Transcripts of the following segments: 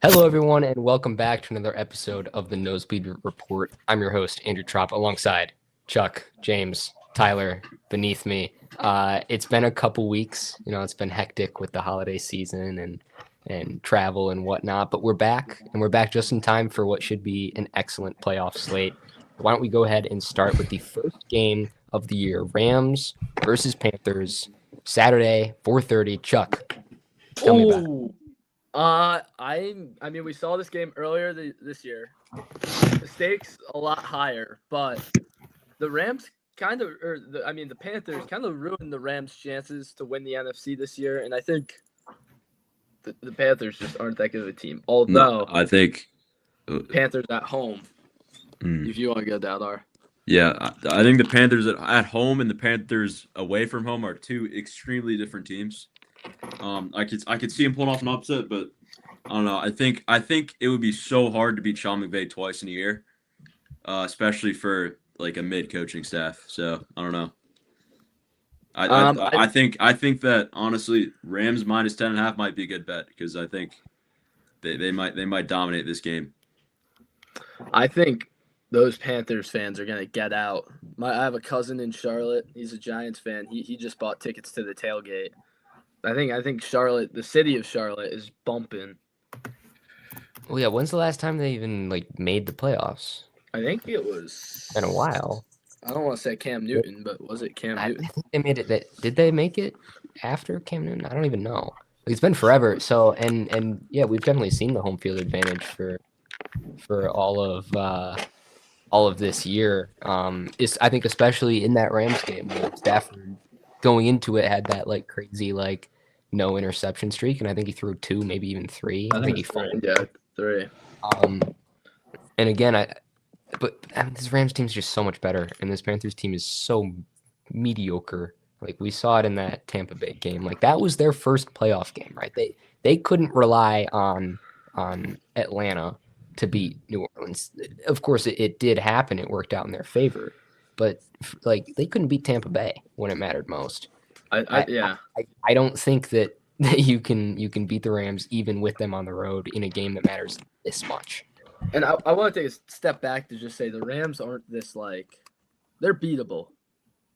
Hello, everyone, and welcome back to another episode of the Nosebleed Report. I'm your host, Andrew Trop, alongside Chuck, James, Tyler, beneath me. It's been a couple weeks. It's been hectic with the holiday season and travel and whatnot, but we're back, and we're back just in time for what should be an excellent playoff slate. Why don't we go ahead and start with the first game of the year, Rams versus Panthers, Saturday, 4:30. Chuck, tell me about it. Oh, I mean, we saw this game earlier this year. The stakes a lot higher, but the Rams the Panthers kind of ruined the Rams' chances to win the NFC this year, and I think the Panthers just aren't that good of a team. Although, I think Panthers at home, if you want to go down there. Yeah, I think the Panthers at home and the Panthers away from home are two extremely different teams. I could see him pulling off an upset, but I don't know. I think it would be so hard to beat Sean McVay twice in a year, especially for like a mid coaching staff. So I don't know. I think that honestly, Rams minus 10.5 might be a good bet because I think they might dominate this game. I think those Panthers fans are gonna get out. I have a cousin in Charlotte. He's a Giants fan. He just bought tickets to the tailgate. I think Charlotte, the city of Charlotte, is bumping. Well, yeah, when's the last time they even made the playoffs? I think it was Been a while. I don't want to say Cam Newton, but was it Cam Newton? I think they made it. Did they make it after Cam Newton? I don't even know. It's been forever. So and yeah, we've definitely seen the home field advantage for all of this year. I think especially in that Rams game, Stafford going into it had that crazy no interception streak, and I think he threw 2, maybe even 3. I think he fumbled. Yeah, 3. And again, this Rams team is just so much better, and this Panthers team is so mediocre. We saw it in that Tampa Bay game. That was their first playoff game, right? They couldn't rely on Atlanta to beat New Orleans. Of course, it did happen. It worked out in their favor, but they couldn't beat Tampa Bay when it mattered most. I don't think that you can beat the Rams even with them on the road in a game that matters this much. And I want to take a step back to just say the Rams aren't this they're beatable.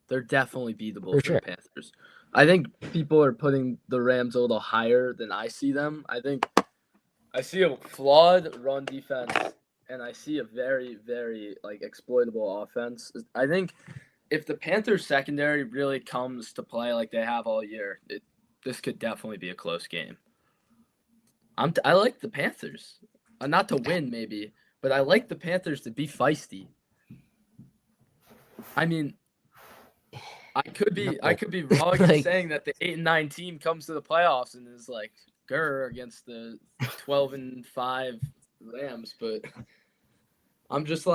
They're definitely beatable for the Panthers. I think people are putting the Rams a little higher than I see them. I think I see a flawed run defense, and I see a very, very exploitable offense. I think if the Panthers secondary really comes to play like they have all year, this could definitely be a close game. I like the Panthers, not to win maybe, but I like the Panthers to be feisty. I mean, I could be wrong in saying that the 8-9 team comes to the playoffs and is against the 12-5 Rams, but I'm just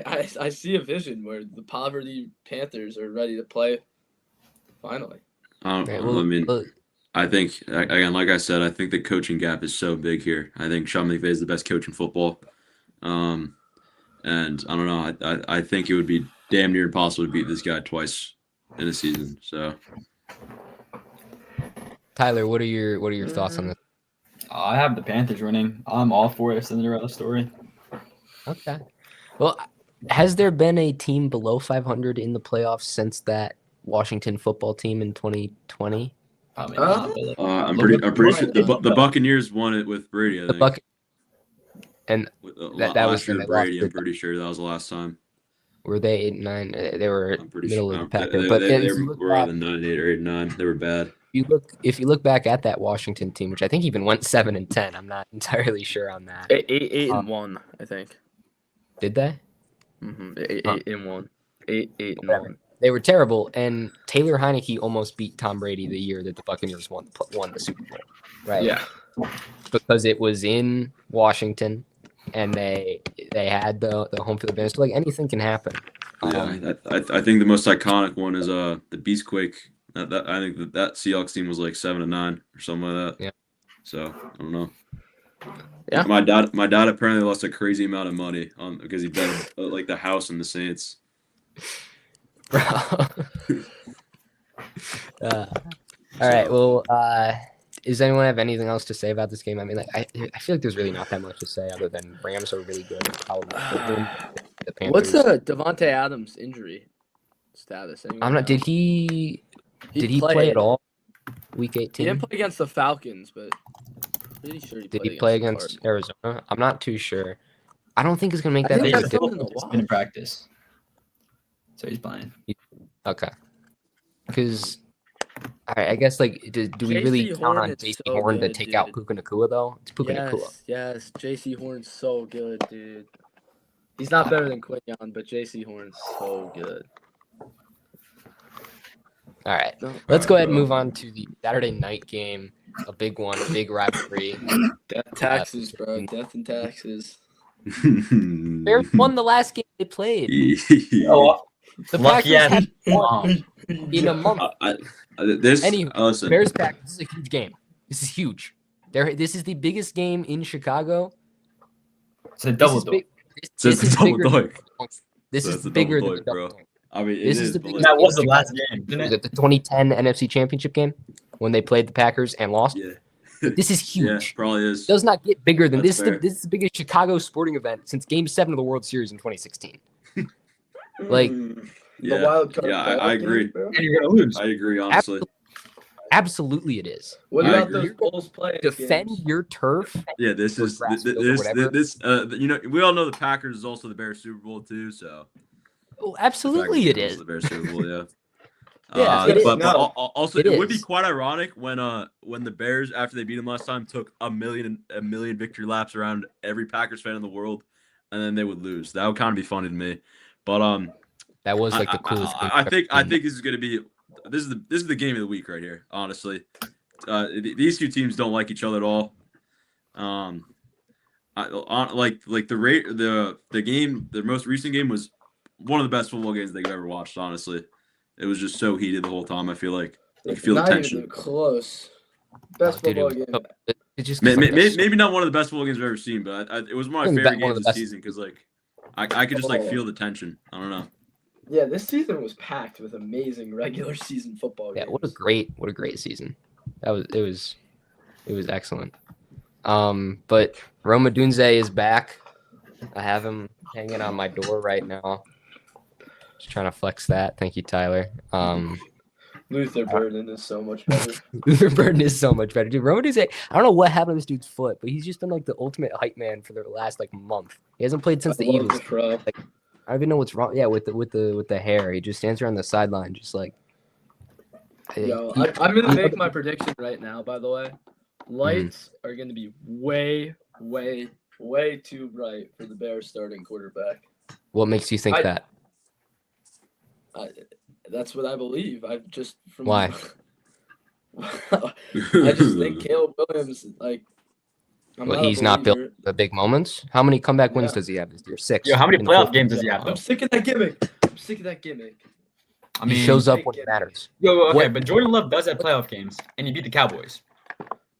I see a vision where the poverty Panthers are ready to play finally. I think, again, like I said, I think the coaching gap is so big here. I think Sean McVay is the best coach in football. And I don't know. I think it would be damn near impossible to beat this guy twice in a season. So, Tyler, what are your thoughts on this? I have the Panthers winning. I'm all for a Cinderella story. Okay. Well, has there been a team below 500 in the playoffs since that Washington football team in 2020? I'm pretty sure the Buccaneers won it with Brady. I think. And that was year Brady. I'm pretty sure that was the last time. Were they 8-9? They were middle of the pack. They were either 9-8 or 8-9. They were bad. If you look back at that Washington team, which I think even went 7-10, I'm not entirely sure on that. 8-1, I think. Did they? 8-1. 8-1. They were terrible, and Taylor Heineke almost beat Tom Brady the year that the Buccaneers won the Super Bowl, right? Yeah. Because it was in Washington, and they had the home field advantage. So anything can happen. Yeah, I think the most iconic one is the Beastquake. I think that Seahawks team was 7-9 or something like that. Yeah. So I don't know. Yeah. My dad apparently lost a crazy amount of money because he bet the house and the Saints. All right. Well, Does anyone have anything else to say about this game? I mean, like, I feel like there's really not that much to say other than Rams are really good. The What's Panthers. Devontae Adams injury status? Anyone I'm not. know? Did he play played. at all? Week He 18. didn't play against the Falcons, but pretty sure he Did played he play the against Cardinals. Arizona? I'm not too sure. I don't think he's gonna make I that think big a that's difference. something to He's been in watch. practice, so he's playing. Okay. Because I guess like do we really JC count on Horn is JC so Horn to good, take out dude. Puka Nacua though? It's Puka Nacua. Yes. JC Horn's so good, dude. He's not better than Quinion, but JC Horn's so good. All right. No, Let's go ahead and move on to the Saturday night game. A big one, a big rivalry. taxes, bro. Death and taxes. Bears won the last game they played. Oh, The lucky Packers ass had mom. in a month. Anyway, listen. Bears Packers. This is a huge game. This is huge. This is the biggest game in Chicago. It's a double This is doink. big- So This it's is a double bigger. doink. This So is it's a bigger double than doink, the bro. double doink. I mean, This it is is. the But biggest- That was the last game, didn't Was it? it the 2010 NFC Championship game when they played the Packers and lost? yeah. This is Yeah, huge. probably is. Does not get bigger than That's this. fair. This is the biggest Chicago sporting event since Game 7 of the World Series in 2016. Like, Yeah, The wild card. yeah, I playoff agree. games, bro. And you're gonna lose. I agree, honestly. Absolutely, it is. What I about agree. those Bulls playing Defend games? your turf. Yeah, this Or is grass field or this whatever. this you know, we all know the Packers is also the Bears Super Bowl too, so Oh, the absolutely, it Packers is. also the Bears Super Bowl, yeah. Yeah, it is. but No. also It it would be is. quite ironic when the Bears after they beat them last time took a million victory laps around every Packers fan in the world, and then they would lose. That would kind of be funny to me. But That was like the coolest game. I think this is gonna be this is the game of the week right here. Honestly, these two teams don't like each other at all. The most recent game was one of the best football games they've ever watched. Honestly, it was just so heated the whole time. I feel like you could feel the Not tension. even close. Best Dude, football game. it just gets Maybe not one of the best football games I've ever seen, but it was one of my One of favorite the games best. this season because like I could just like Oh. feel the tension. I don't know. Yeah, this season was packed with amazing regular season football Yeah, games. what a great season. It was excellent. But Roma Dunze is back. I have him hanging on my door right now. Just trying to flex that. Thank you, Tyler. Luther Burden is so much better. Luther Burden is so much better. Dude, Roma Dunze, I don't know what happened to this dude's foot, but he's just been like the ultimate hype man for the last like month. He hasn't played since the I love Eagles. the pro. I don't even know what's wrong. Yeah, with the hair. He just stands around the sideline just like Yo, I'm gonna make my prediction right now. By the way, lights are gonna be way too bright for the Bears starting quarterback. What makes you think I- that? That's what I believe. I've just from Why? I just think Caleb Williams like. I'm Well, a he's not built believer. for the big moments. How many comeback wins Yeah. does he have this year? 6. Yo, how many in the playoff fourth- games does he have? I'm Though? sick of that gimmick. I'm sick of that gimmick. I mean, He shows up Big when it game. matters. okay, What- but Jordan Love does have playoff games, and he beat the Cowboys.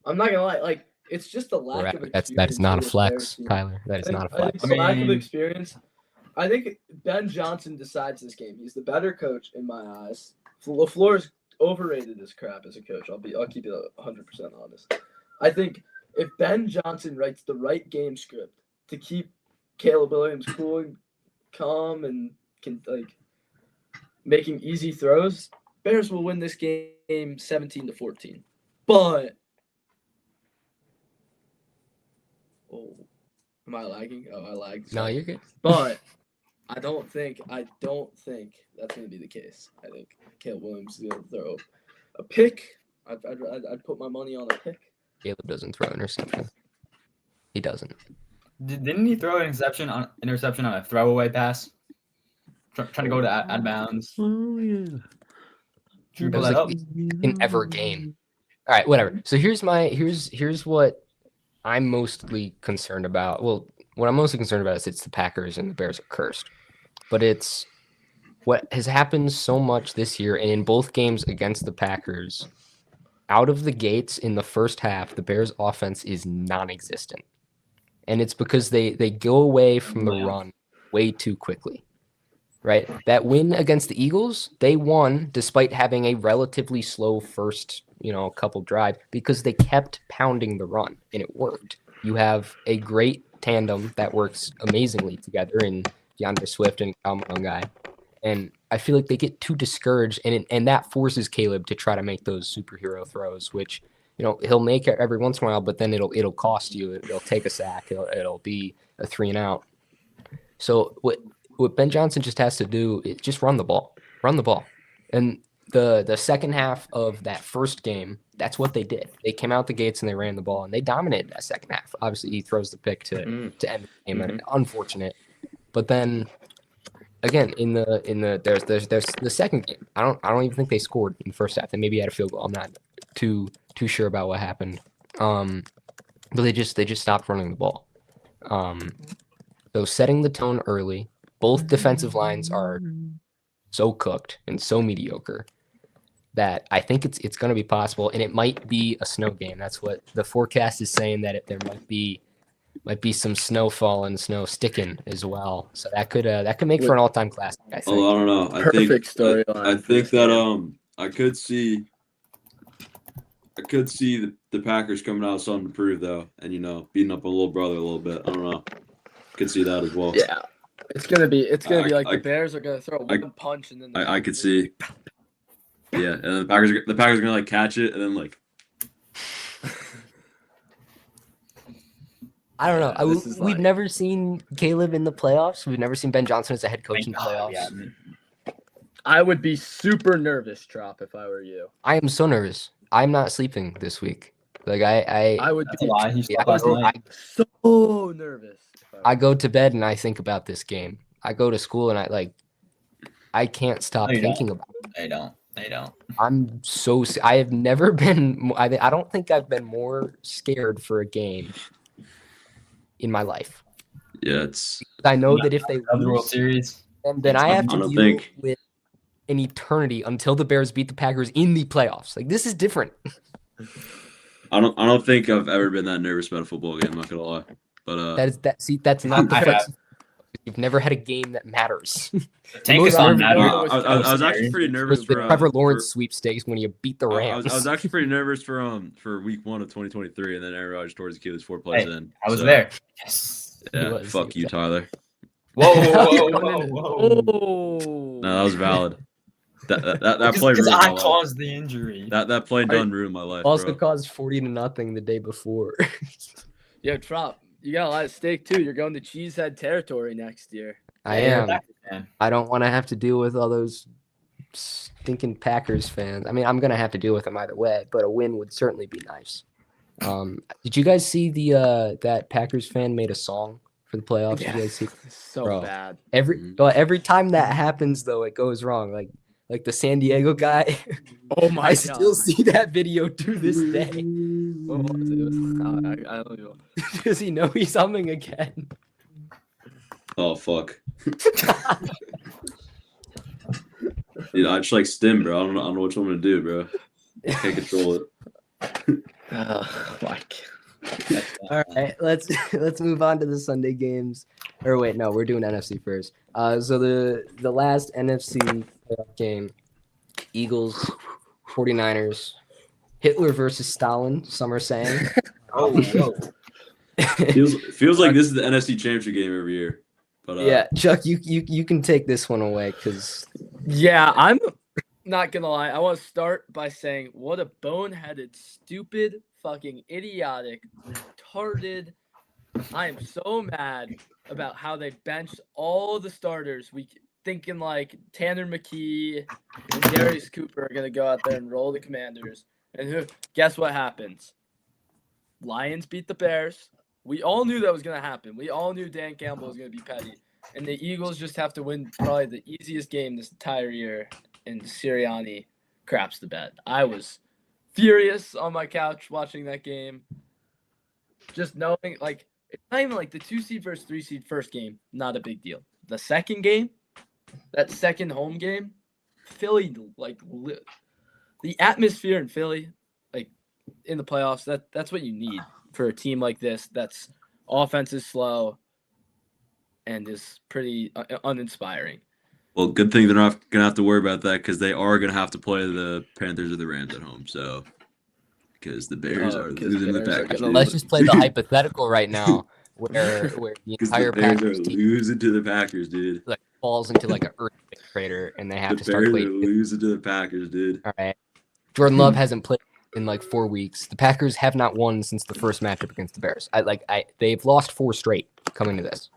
I'm not gonna lie. Like it's just a lack of experience. That is not a for this flex, Bears team. Kyler. That is not a I think flex. it's a lack of mean- experience. I think Ben Johnson decides this game. He's the better coach in my eyes. LaFleur's overrated as crap as a coach. I'll keep it 100% honest. I think if Ben Johnson writes the right game script to keep Caleb Williams cool and calm and can like making easy throws, Bears will win this game 17-14. But am I lagging? Oh, I lagged. No, Sorry. you're good. But I don't think that's going to be the case. I think Caleb Williams is going to throw a pick. I'd put my money on a pick. Caleb doesn't throw interception. He doesn't. Didn't he throw an interception on a throwaway pass? Trying to go to out of bounds. Oh yeah. Should we That pull was that like up? in ever game. All right, whatever. So here's what I'm mostly concerned about. Well, what I'm mostly concerned about is it's the Packers and the Bears are cursed. But it's what has happened so much this year, and in both games against the Packers, out of the gates in the first half, the Bears offense is non-existent. And it's because they go away from the Yeah. run way too quickly. Right? That win against the Eagles, they won despite having a relatively slow first a couple drives because they kept pounding the run and it worked. You have a great tandem that works amazingly together in DeAndre Swift and Kyle Guy. And I feel like they get too discouraged, and that forces Caleb to try to make those superhero throws, which he'll make it every once in a while, but then it'll cost you. It'll take a sack. It'll be a 3-and-out. So what Ben Johnson just has to do is just run the ball. And the second half of that first game, that's what they did. They came out the gates and they ran the ball, and they dominated that second half. Obviously, he throws the pick to end the game, and unfortunate. But then again, there's the second game. I don't even think they scored in the first half. They maybe had a field goal. I'm not too sure about what happened. But they just stopped running the ball. So setting the tone early. Both defensive lines are so cooked and so mediocre that I think it's going to be possible, and it might be a snow game. That's what the forecast is saying, that there might be some snowfall and snow sticking as well. So that could make for an all-time classic, I think. Oh, I don't know. Perfect storyline. I think that I could see the Packers coming out with something to prove though, and beating up a little brother a little bit. I don't know. Could see that as well. Yeah. It's gonna be like the Bears are gonna throw one punch and then I could see. Yeah, and the Packers are gonna like catch it and then like. I don't know. We've never seen Caleb in the playoffs. We've never seen Ben Johnson as a head coach in the playoffs. Yeah. I would be super nervous, Trop, if I were you. I am so nervous. I'm not sleeping this week. Like I would That's be a lie. He slept last night. so nervous. I go to bed and I think about this game. I go to school and I can't stop thinking about it. They don't. I have never been. I don't think I've been more scared for a game in my life. Yeah, I know that if they the World lose, Series, then I have to deal with an eternity until the Bears beat the Packers in the playoffs. Like, this is different. I don't think I've ever been that nervous about a football game. I'm not gonna lie, but that's not the first. You've never had a game that matters. Tank is on I was actually pretty nervous for the Trevor Lawrence sweepstakes when you beat the Rams. I was actually pretty nervous for week 1 of 2023, and then Aaron Rodgers tore his Achilles 4 plays in. I was there. Yes. Yeah, fuck you, Tyler. Whoa. Oh. No, that was valid. That play Because ruined I my life. caused the injury. That play done ruined my life. Also bro. caused 40-0 the day before. Yo, Trop, you got a lot at stake too. You're going to Cheesehead territory next year. I am. I don't want to have to deal with all those stinking Packers fans. I mean, I'm gonna have to deal with them either way, but a win would certainly be nice. Did you guys see that Packers fan made a song for the playoffs? Yeah. Did you guys see? So Bro. bad. Every time that happens though, it goes wrong. Like the San Diego guy. Oh my I God. still see that video to this day. What was it? I don't know. Does he know he's humming again? Oh fuck. Dude, I just like stim, bro. I don't know what I'm gonna do, bro. I can't control it. Like. All right, let's move on to the Sunday games. Or wait, no, we're doing NFC first. So the last NFC playoff game, Eagles, 49ers, Hitler versus Stalin, some are saying. Feels like this is the NFC Championship game every year. But yeah, Chuck, you can take this one away because Yeah, I'm not gonna lie. I want to start by saying what a boneheaded, stupid, fucking idiotic, retarded. I am so mad about how they benched all the starters. We thinking like Tanner McKee and Darius Cooper are gonna go out there and roll the Commanders. And guess what happens? Lions beat the Bears. We all knew that was gonna happen. We all knew Dan Campbell was gonna be petty. And the Eagles just have to win probably the easiest game this entire year. And Sirianni craps the bed. I was furious on my couch watching that game. Just knowing, like, it's not even like the 2-seed versus 3-seed first game, not a big deal. The second game, that second home game, Philly, like, the atmosphere in Philly, like, in the playoffs, that's what you need for a team like this that's offense is slow and is pretty uninspiring. well, good thing they're not gonna have to worry about that because they are gonna have to play the Panthers or the Rams at home. So Because the Bears are because losing to the Bears are Packers. gonna dude. Let's just play the hypothetical right now, where the 'Cause entire the Bears Packers are team losing to the Packers, dude. like falls into like an earthquake crater, and they have The to start Bears are playing. losing to the Packers, dude. All right. Jordan Love hasn't played in like 4 weeks. The Packers have not won since the first matchup against the Bears. They've lost 4 straight coming to this.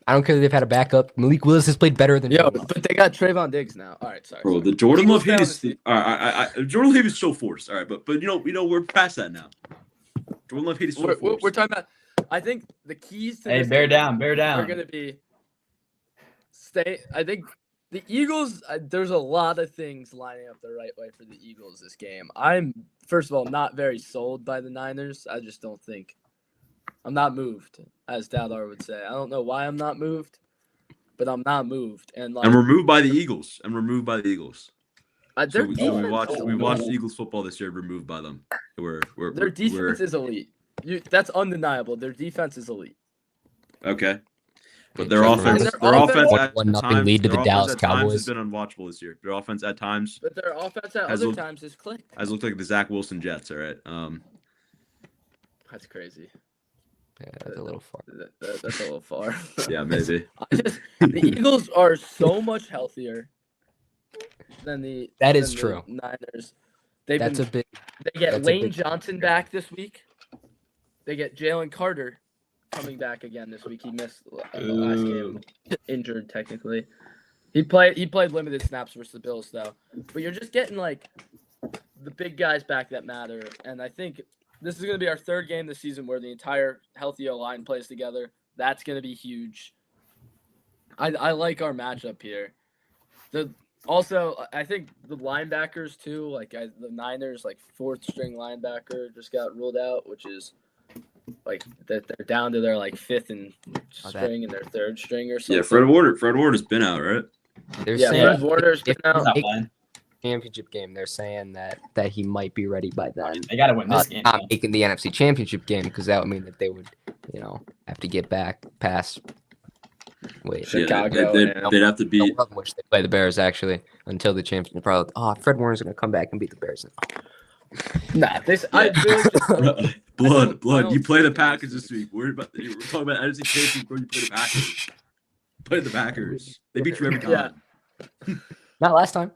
I don't care that they've had a backup. Malik Willis has played better than Yo, Jordan Love. but they got Trayvon Diggs now. All right, sorry. Bro, sorry. the Jordan Love hate Eagles is found Jordan Love hate is so forced. All right, but we're past that now. Jordan Love hate is so forced. We're talking about. I think the keys to Hey, this bear game down. are going to be stay. I think the Eagles. There's a lot of things lining up the right way for the Eagles this game. I'm first of all not very sold by the Niners. I just don't think. I'm not moved, as Daldar would say. I don't know why I'm not moved, but I'm not moved. And like, And we're moved by the Eagles. So their we defense watched is watched Eagles football this year. Removed by them. Their defense is elite. That's undeniable. Their defense is elite. okay. But Yeah, their Trevor offense, Lawrence- their Their offense offense- at 1-0 times, lead to the their Dallas offense at times has Cowboys. been unwatchable this year. Their offense at times But their offense at Has other looked- times has clicked. has looked like the Zach Wilson Jets. All right. That's crazy. Yeah, that's a little far. That's a little far. Yeah, maybe. The Eagles are so much healthier than the. That is than the true. Niners. That's a big. They get that's a Lane big- Johnson back this week. They get Jalen Carter coming back again this week. He missed the last game, injured technically. He played limited snaps versus the Bills though. But you're just getting like the big guys back that matter, and I think this is going to be our third game this season where the entire healthy O-line plays together. That's going to be huge. I like our matchup here. I think the linebackers too, the Niners, like 4th string linebacker just got ruled out, which is like they're down to their like 5th and string and their 3rd string or something. Yeah, Fred Ward has been out, right? They're Yeah, saying Fred Warner's been if out. He's not Hey, playing. championship game, they're saying that he might be ready by then. They got to win this game. Not though. making the NFC Championship game because that would mean that they would, have to get back past. Wait, Chicago, they'd have to no, beat. of which they play the Bears actually until the championship. Probably, Fred Warner's gonna come back and beat the Bears. Nah, I really just Blood. You play the Packers this week. We're talking about NFC Championship, bro. You play the Packers. Play the Packers. They beat you every time. Yeah. Not last time.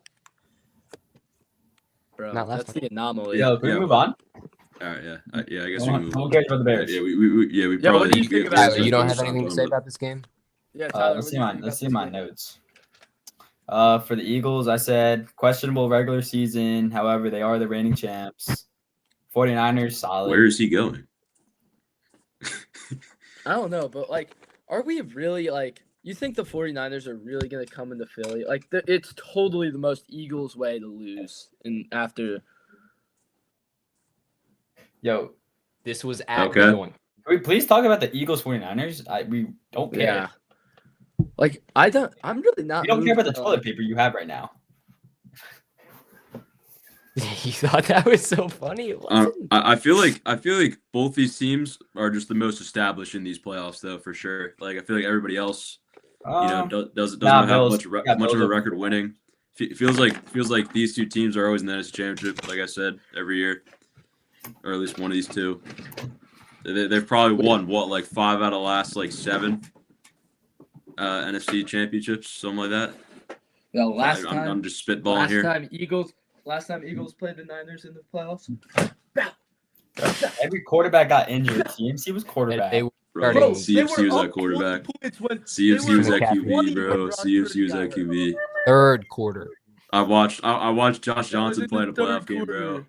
Bro, Not last that's the anomaly. Yo, can we Yeah. move on? All right, yeah, I guess No we move. one cares about the Bears. Yeah, we Yeah, probably. what do you think about it? You don't have anything to say about this game? Yeah, Tyler, Let's what see do you my think let's see about my this game? notes. For the Eagles, I said questionable regular season. However, they are the reigning champs. 49ers solid. Where is he going? I don't know, but are we really you think the 49ers are really going to come into Philly? It's totally the most Eagles way to lose after. Yo, This was at Okay. the going. can we please talk about the Eagles 49ers? We don't care. Yeah. I'm really not. We don't care about the moved by, toilet paper you have right now. You thought that was so funny? It wasn't. I feel like both these teams are just the most established in these playoffs, though, for sure. I feel like everybody else, doesn't Nah, have Bills. much Got of a Bills. record winning. Feels like these two teams are always in the NFC Championship, like I said, every year, or at least one of these two. They've probably won 5 out of the last 7 NFC championships, something like that. the last time. I'm just spitballing here. Last time Eagles played the Niners in the playoffs. Every quarterback got injured. CMC was And quarterback. they were Bro, starting- CFC was at quarterback. CFC was at QB, bro. CFC was at QB. third quarter. I watched Josh Johnson play in a playoff game, bro.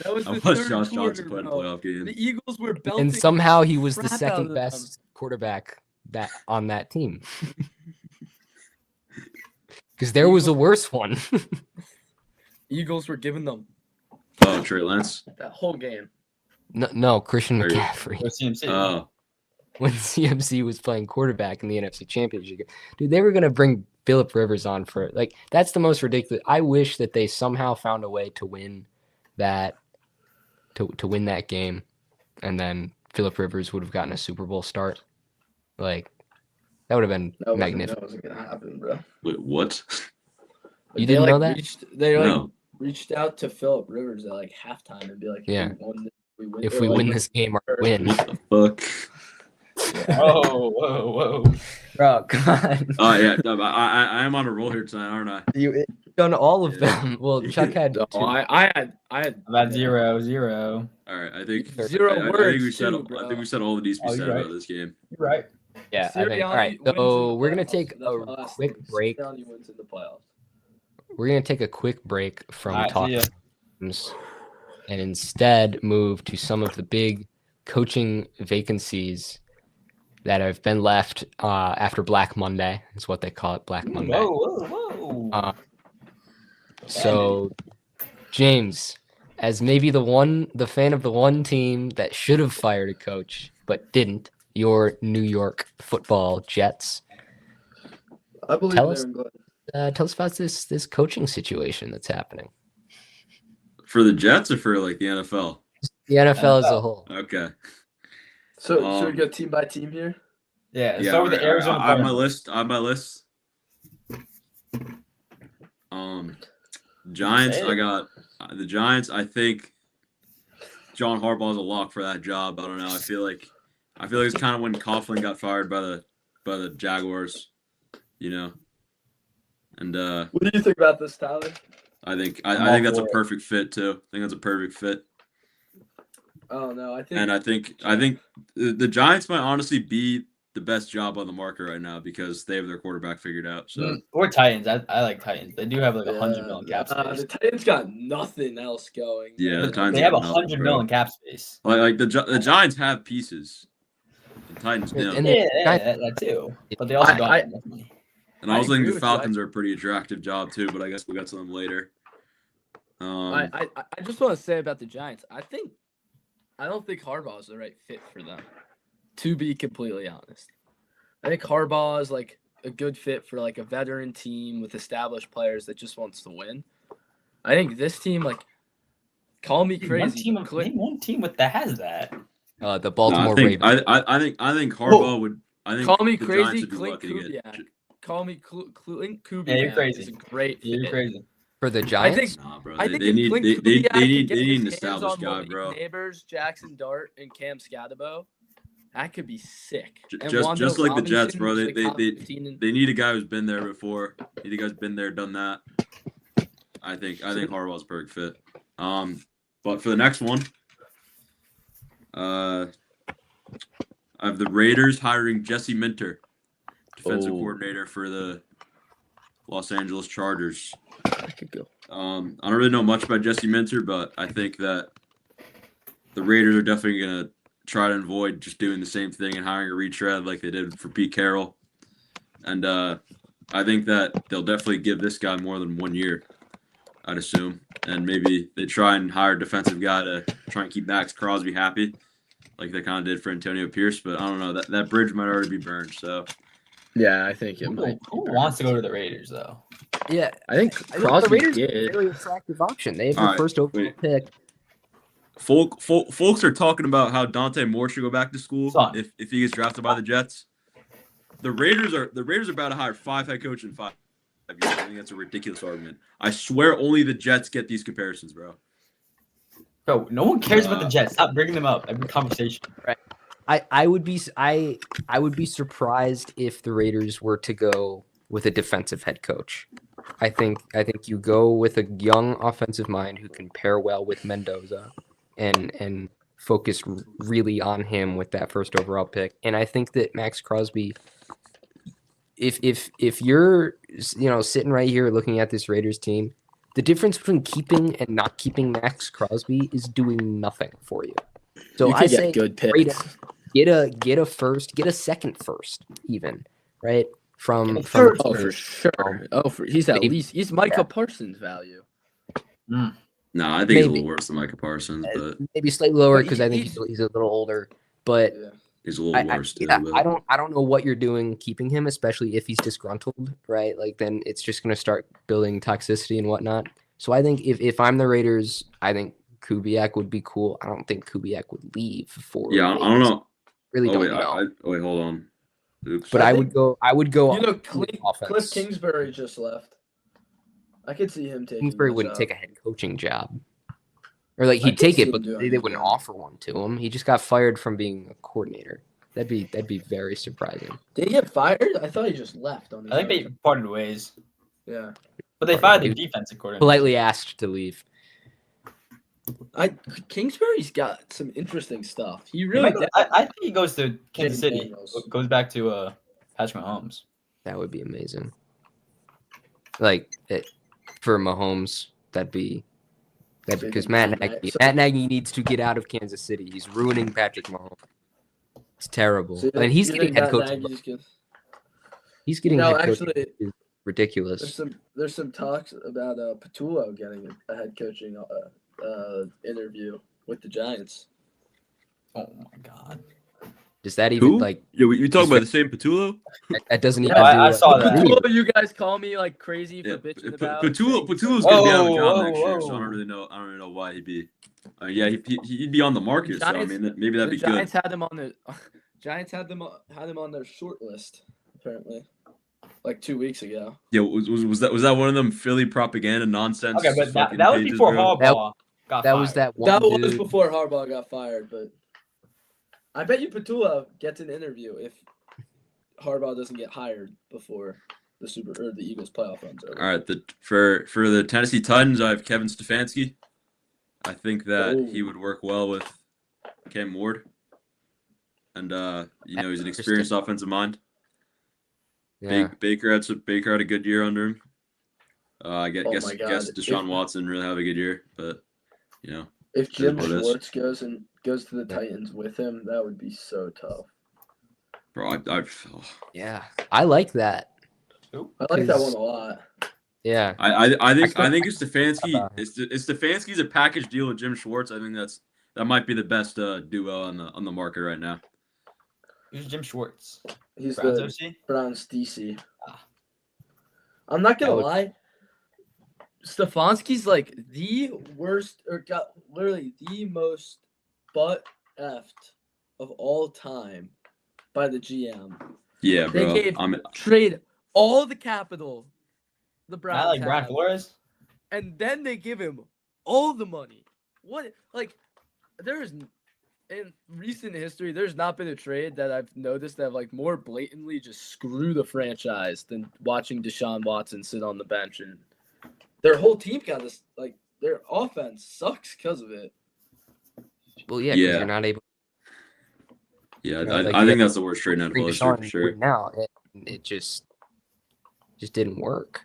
That was I the watched third Josh quarter, Johnson play in a bro. playoff game. The Eagles were belting. And somehow he was the crap out second of them. best quarterback on that team. Because there was a worse one. Eagles were giving them Oh, Trey Lance. that whole game. No, Christian Are you- McCaffrey. Or CMC. Oh, When CMC was playing quarterback in the NFC Championship, dude, they were gonna bring Phillip Rivers on for that's the most ridiculous. I wish that they somehow found a way to win that, to win that game, and then Phillip Rivers would have gotten a Super Bowl start. That would have been magnificent. That wasn't gonna happen, bro. wait, what? You didn't know that? They No. reached out to Philip Rivers at like halftime and be like, Yeah. if we win this game, If we win this game or win. Fuck. Whoa. Bro, God. Oh yeah, no, I am on a roll here tonight, aren't I? You've done all of Yeah. them. Well, Chuck had No, two. I had About 0-0. All right, I think Zero I think words we said too, I bro. think we said all that needs to be Oh, said you're about right. this game. You're right. Yeah, I think. All Sirianni right, wins in so the we're gonna playoffs. take That's a my last quick thing. break. Sirianni wins in the playoffs. We're gonna take a quick break from All right, see talking ya. games and instead move to some of the big coaching vacancies that have been left after Black Monday. Is what they call it, Black Monday. Whoa. So, James, as maybe the fan of the one team that should have fired a coach but didn't, your New York Football Jets. I believe Tell they're us- in good. Tell us about this coaching situation that's happening. For the Jets or for like the NFL? The NFL as a NFL. whole. Okay. So should we go team by team here? Yeah, Yeah, start with the all right, Arizona I have my Cardinals. list. Giants. Say it. I got the Giants. I think John Harbaugh's a lock for that job. I don't know. I feel like it's kind of when Coughlin got fired by the Jaguars, you know. And What do you think about this, Tyler? I think I'm I all think that's a for it. perfect fit too. I think that's a perfect fit. Oh no, I think. And I think the Giants might honestly be the best job on the market right now because they have their quarterback figured out. So Or Titans. I like Titans. They do have like 100 million cap space. The Titans got nothing else going. Yeah, the Titans They have got nothing, 100 bro. million cap space. like the Giants have pieces. The Titans don't. And Yeah, the- that too. But they also don't have enough money. And I was thinking agree the with you. I- Falcons are a pretty attractive job too, but I guess we'll get to them later. I just want to say about the Giants. I don't think Harbaugh is the right fit for them. To be completely honest, I think Harbaugh is like a good fit for like a veteran team with established players that just wants to win. I think this team, like, call me crazy. Name one team that has that. the No, Baltimore I think Ravens. I think Harbaugh would. I think Call me the crazy, Giants would be Clint lucky to get. Kubiak. Call me Clint Kubiak. Yeah, you're crazy. Is a great fit. You're crazy. For the I Giants, think Nah, bro. I They, think they if need Clint they, they, Kubiak they could need get they need an his hands established on guy, Malik bro. Neighbors, Jackson Dart, and Cam Scadabo, that could be sick. And Just Wando like the Jets, Robinson, bro. who's They like top they 15 in- they need a guy who's been there before. Need a guy who's been there, done that. I think Harbaugh's a perfect fit. But for the next one, I have the Raiders hiring Jesse Minter, defensive coordinator for the Los Angeles Chargers. That could go. I don't really know much about Jesse Minter, but I think that the Raiders are definitely gonna try to avoid just doing the same thing and hiring a retread like they did for Pete Carroll. And I think that they'll definitely give this guy more than 1 year, I'd assume. And maybe they try and hire a defensive guy to try and keep Max Crosby happy, like they kind of did for Antonio Pierce. But I don't know. That bridge might already be burned. So Yeah, I think it might. Who wants to go to the Raiders though? yeah, I think I think the Crosby Raiders are a did. very attractive option. They have All the right, first overall wait. pick. Folks are talking about how Dante Moore should go back to school Son. if he gets drafted by the Jets. The Raiders are about to hire 5 head coaches in 5 years. I think that's a ridiculous argument. I swear only the Jets get these comparisons, bro. Bro, no one cares about the Jets. Stop bringing them up every conversation. I would be surprised if the Raiders were to go with a defensive head coach. I think you go with a young offensive mind who can pair well with Mendoza and focus really on him with that first overall pick. And I think that Max Crosby, if you're sitting right here looking at this Raiders team, the difference between keeping and not keeping Max Crosby is doing nothing for you. So You I could say get good trade picks. him. Get a first, get a second first, even, right? From Oh, for sure. He's at Maybe. least he's Micah Parsons value. No, I think he's a Maybe. little worse than Micah Parsons, but maybe slightly lower But because I think he's a little older. But Yeah. he's a little I worse too. yeah, but- I don't know what you're doing keeping him, especially if he's disgruntled, right? Like then it's just gonna start building toxicity and whatnot. So I think if I'm the Raiders, I think Kubiak would be cool. I don't think Kubiak would leave for Yeah, I don't know. Really Oh don't wait, know. wait, hold on. Oops. But I I think- would go You know, with Cliff offense. Kingsbury just left. I could see him taking. Kingsbury that wouldn't job. take a head coaching job. Or like I he'd could take see it, him but doing they it, wouldn't yeah. offer one to him. He just got fired from being a coordinator. That'd be very surprising. Did he get fired? I thought he just left on his I think they own. parted ways, Yeah. but they fired the defensive coordinator. Politely asked to leave. Kingsbury's got some interesting stuff. He He really might go- did. I think he goes to Kansas Jaden City. Daniels. Goes back to Patrick Mahomes. That would be amazing. For Mahomes, that'd be because Matt Nagy needs to get out of Kansas City. He's ruining Patrick Mahomes. It's terrible. So and he's you getting think head Matt coach. Nagy's good? He's getting No, head coach. actually, Ridiculous. there's some talks about Patullo getting a head coaching interview with the Giants. Oh my God! Does that even Who? Yeah, you talking about the same Patullo? that doesn't even Yeah, do I saw that. Patullo, you guys call me like crazy for Yeah, bitching about. Patullo's gonna be out of the job Whoa, next year, so I whoa. don't really know why he'd be. Yeah, he'd be on the market, so I mean maybe that'd The be good. Giants had him on the Giants had him on their short list apparently, like 2 weeks ago. Yeah, was that one of them Philly propaganda nonsense? Okay, but fucking that was pages, before bro? Harbaugh got That fired. was that one That was dude. before Harbaugh got fired, but I bet you Patullo gets an interview if Harbaugh doesn't get hired before the Eagles playoff runs over. All right, for the Tennessee Titans, I have Kevin Stefanski. I think that he would work well with Cam Ward, and he's an experienced offensive mind. Yeah. Baker had a good year under him. I guess my God. Deshaun Watson really have a good year, but If Jim what it is. Schwartz goes to the Titans with him, that would be so tough. bro, Yeah. I like that. I like that one a lot. Yeah. I think it's about Stefanski. him. It's Stefanski's a package deal with Jim Schwartz. I think that might be the best duo on the market right now. Who's Jim Schwartz? He's Browns the OC? Browns DC. Ah. I'm not gonna That would- lie. Stefanski's like the worst, or got literally the most butt effed of all time by the GM. Yeah, They bro. gave trade all the capital the Browns Not like Brian had, Flores. and then they give him all the money. What there's in recent history, there's not been a trade that I've noticed that like more blatantly just screw the franchise than watching Deshaun Watson sit on the bench, and their whole team got this like their offense sucks because of it. Well, yeah, 'cause Yeah. you're not able Yeah, like, I you think that's the worst trade in to bring NFL history Deshaun for sure. Ward now. It just didn't work.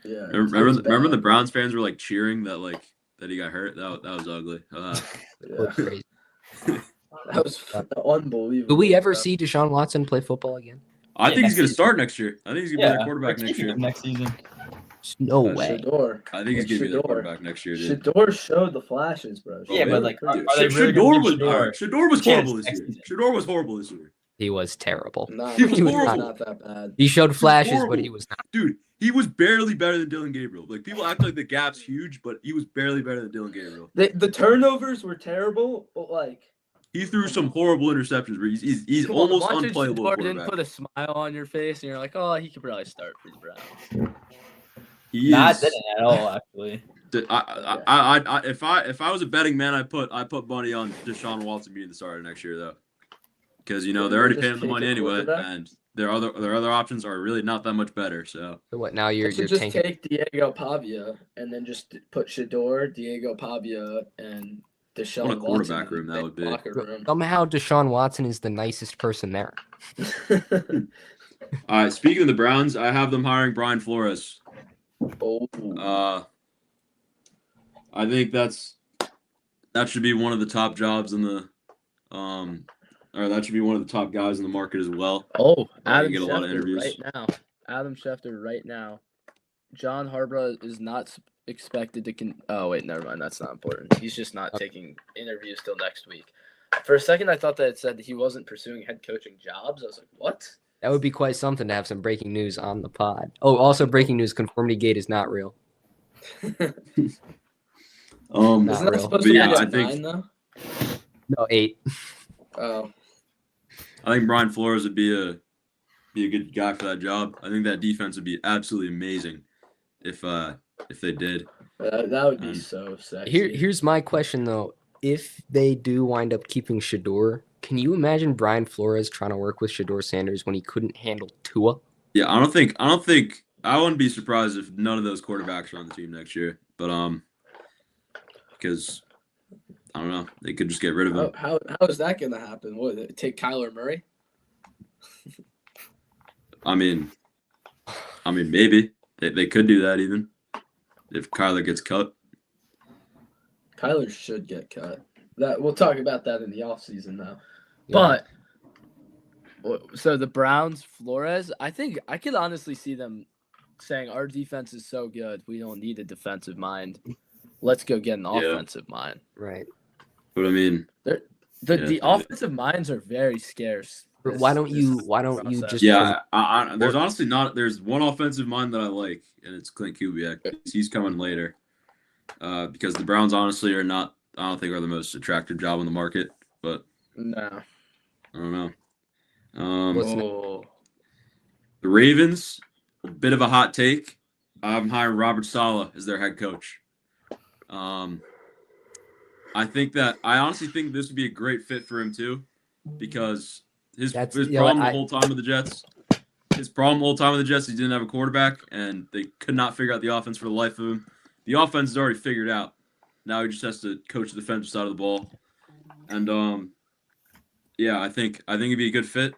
Yeah. Remember the Browns fans were like cheering that he got hurt. That was ugly. It looked crazy. That was unbelievable. Will we ever see Deshaun Watson play football again? I think next he's gonna season. start next year. I think he's gonna be their quarterback we're next keeping year. him next season. No That's way. Shador. I think he's gonna be their Shador. quarterback next year, dude. Shador showed the flashes, bro. Yeah, but, like, Shador- are they really gonna give Shador was chance horrible this next year. season? Shador was horrible this year. He was terrible. Not, He was horrible. not that bad. He showed flashes, but horrible. he was not. Dude, he was barely better than Dylan Gabriel. Like people act like the gap's huge, but he was barely better than Dylan Gabriel. The turnovers were terrible, but like He threw some horrible interceptions where he's come on, almost watching unplayable Shador didn't quarterback. put a smile on your face, and you're like, oh, he could probably start for the Browns. He Not is. didn't at all, actually. If I was a betting man, I put money on Deshaun Watson being the starter next year though, because they're already Just paying him the take money a anyway, quarterback? and their other options are really not that much better. So So what? Now you're You should just tanking. take Diego Pavia and then just put Shador, Diego Pavia, and Deshaun What a quarterback Watson room in that the would be. locker room. Somehow Deshaun Watson is the nicest person there. all right, speaking of the Browns, I have them hiring Brian Flores. Oh, I think that should be one of the top jobs in the or that should be one of the top guys in the market as well. Adam get a lot of Schefter interviews. right now. Adam Schefter right now. John Harbaugh is not expected to oh wait, never mind. That's not important. He's just not taking interviews till next week. For a second, I thought that it said he wasn't pursuing head coaching jobs. I was like, what? That would be quite something to have some breaking news on the pod. Oh, also breaking news: Conformity Gate is not real. Isn't Not that real. supposed But to be yeah, at I think- 9 though? No, 8. Oh, I think Brian Flores would be a good guy for that job. I think that defense would be absolutely amazing if if they did. That would be And so sexy. Here's my question though: if they do wind up keeping Shador, can you imagine Brian Flores trying to work with Shador Sanders when he couldn't handle Tua? Yeah, I wouldn't be surprised if none of those quarterbacks are on the team next year. But because I don't know, they could just get rid of him. How is that going to happen? What, take Kyler Murray? I mean, maybe they could do that even if Kyler gets cut. Kyler should get cut. That we'll talk about that in the offseason though. Yeah. But so the Browns, Flores, I think I could honestly see them saying our defense is so good, we don't need a defensive mind. Let's go get an offensive mind. Right. But I mean, the offensive minds are very scarce. Why don't you just there's honestly not. There's one offensive mind that I like, and it's Clint Kubiak. He's coming later, because the Browns honestly are not. I don't think are the most attractive job on the market, but no, I don't know. Oh. The Ravens, a bit of a hot take. I'm hiring Robert Saleh as their head coach. I honestly think this would be a great fit for him too, because his problem the whole time with the Jets. His problem the whole time with the Jets, he didn't have a quarterback, and they could not figure out the offense for the life of him. The offense is already figured out. Now he just has to coach the defensive side of the ball, and I think it'd be a good fit.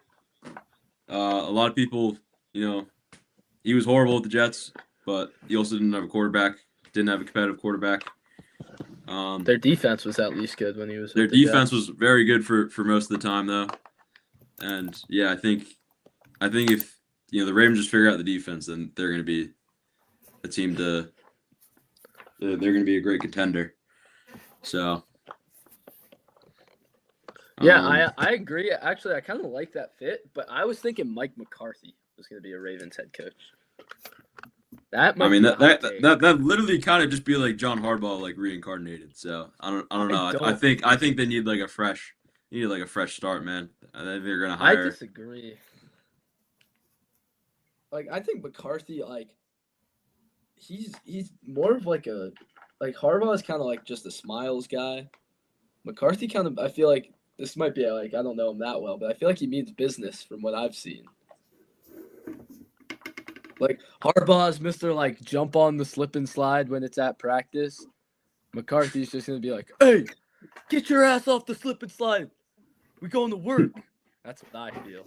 A lot of people, he was horrible with the Jets, but he also didn't have a quarterback. Didn't have a competitive quarterback. Their defense was at least good when he was. Their defense was very good for most of the time, though. And I think if the Ravens just figure out the defense, then they're going to be a team they're going to be a great contender. So. Yeah, I agree. Actually, I kind of like that fit, but I was thinking Mike McCarthy was going to be a Ravens head coach. That literally kind of just be like John Harbaugh, like reincarnated. So I don't know. I think they need like a fresh start, man. I think they're gonna hire. I disagree. Like I think McCarthy, like he's more of like Harbaugh is kind of like just a smiles guy. McCarthy kind of, I feel like this might be like, I don't know him that well, but I feel like he means business from what I've seen. Like Harbaugh's Mr. like jump on the slip and slide when it's at practice. McCarthy's just gonna be like, "Hey, get your ass off the slip and slide. We going to work." That's what I feel.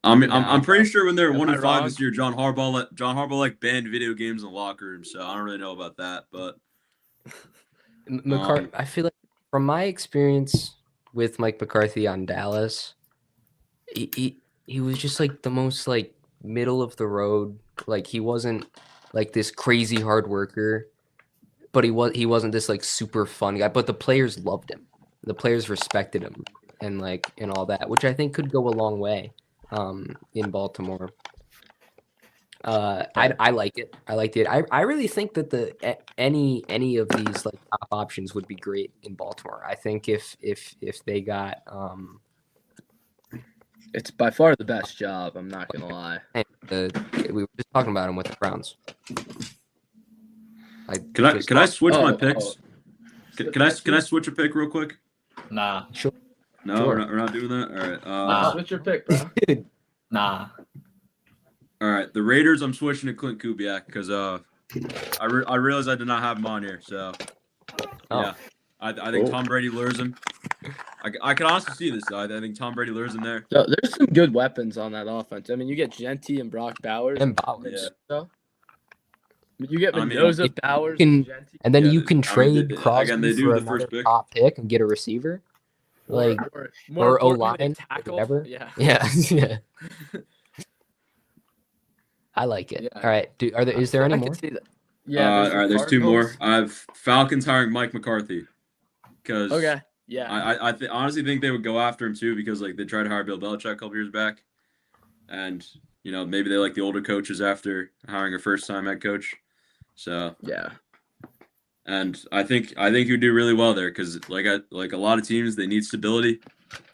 I mean, I'm pretty sure when they're 1-5 this year, John Harbaugh like banned video games in the locker room. So I don't really know about that, but McCarthy. I feel like from my experience with Mike McCarthy on Dallas, he was just like the most like middle of the road. Like he wasn't like this crazy hard worker, but he wasn't this like super fun guy. But the players loved him. The players respected him and all that, which I think could go a long way in Baltimore. I like it. I liked it. I really think that any of these like top options would be great in Baltimore. I think if they got it's by far the best job. I'm not gonna lie. We were just talking about him with the Browns. Can I switch my picks? Can I switch a pick real quick? Nah. Sure. No, sure. We're not doing that. All right. Switch your pick, bro. Nah. All right, the Raiders. I'm switching to Clint Kubiak because I realized I did not have him on here. So yeah, I think Tom Brady lures him. I can honestly see this though. I think Tom Brady lures him there. So there's some good weapons on that offense. I mean, you get Genty and Brock Bowers. And Bowers. Yeah. You get Mendoza, Bowers, and Genty. Then you can trade Crosby again, they do for the first pick. top pick and get a receiver, or O-line, whatever. Yeah. Yeah. I like it. Yeah. All right. Is there any more? Yeah. All right. There's two more. I've Falcons hiring Mike McCarthy because Yeah. I honestly think they would go after him too because like they tried to hire Bill Belichick a couple years back, and maybe they like the older coaches after hiring a first-time head coach. So yeah. And I think you do really well there because like a lot of teams they need stability,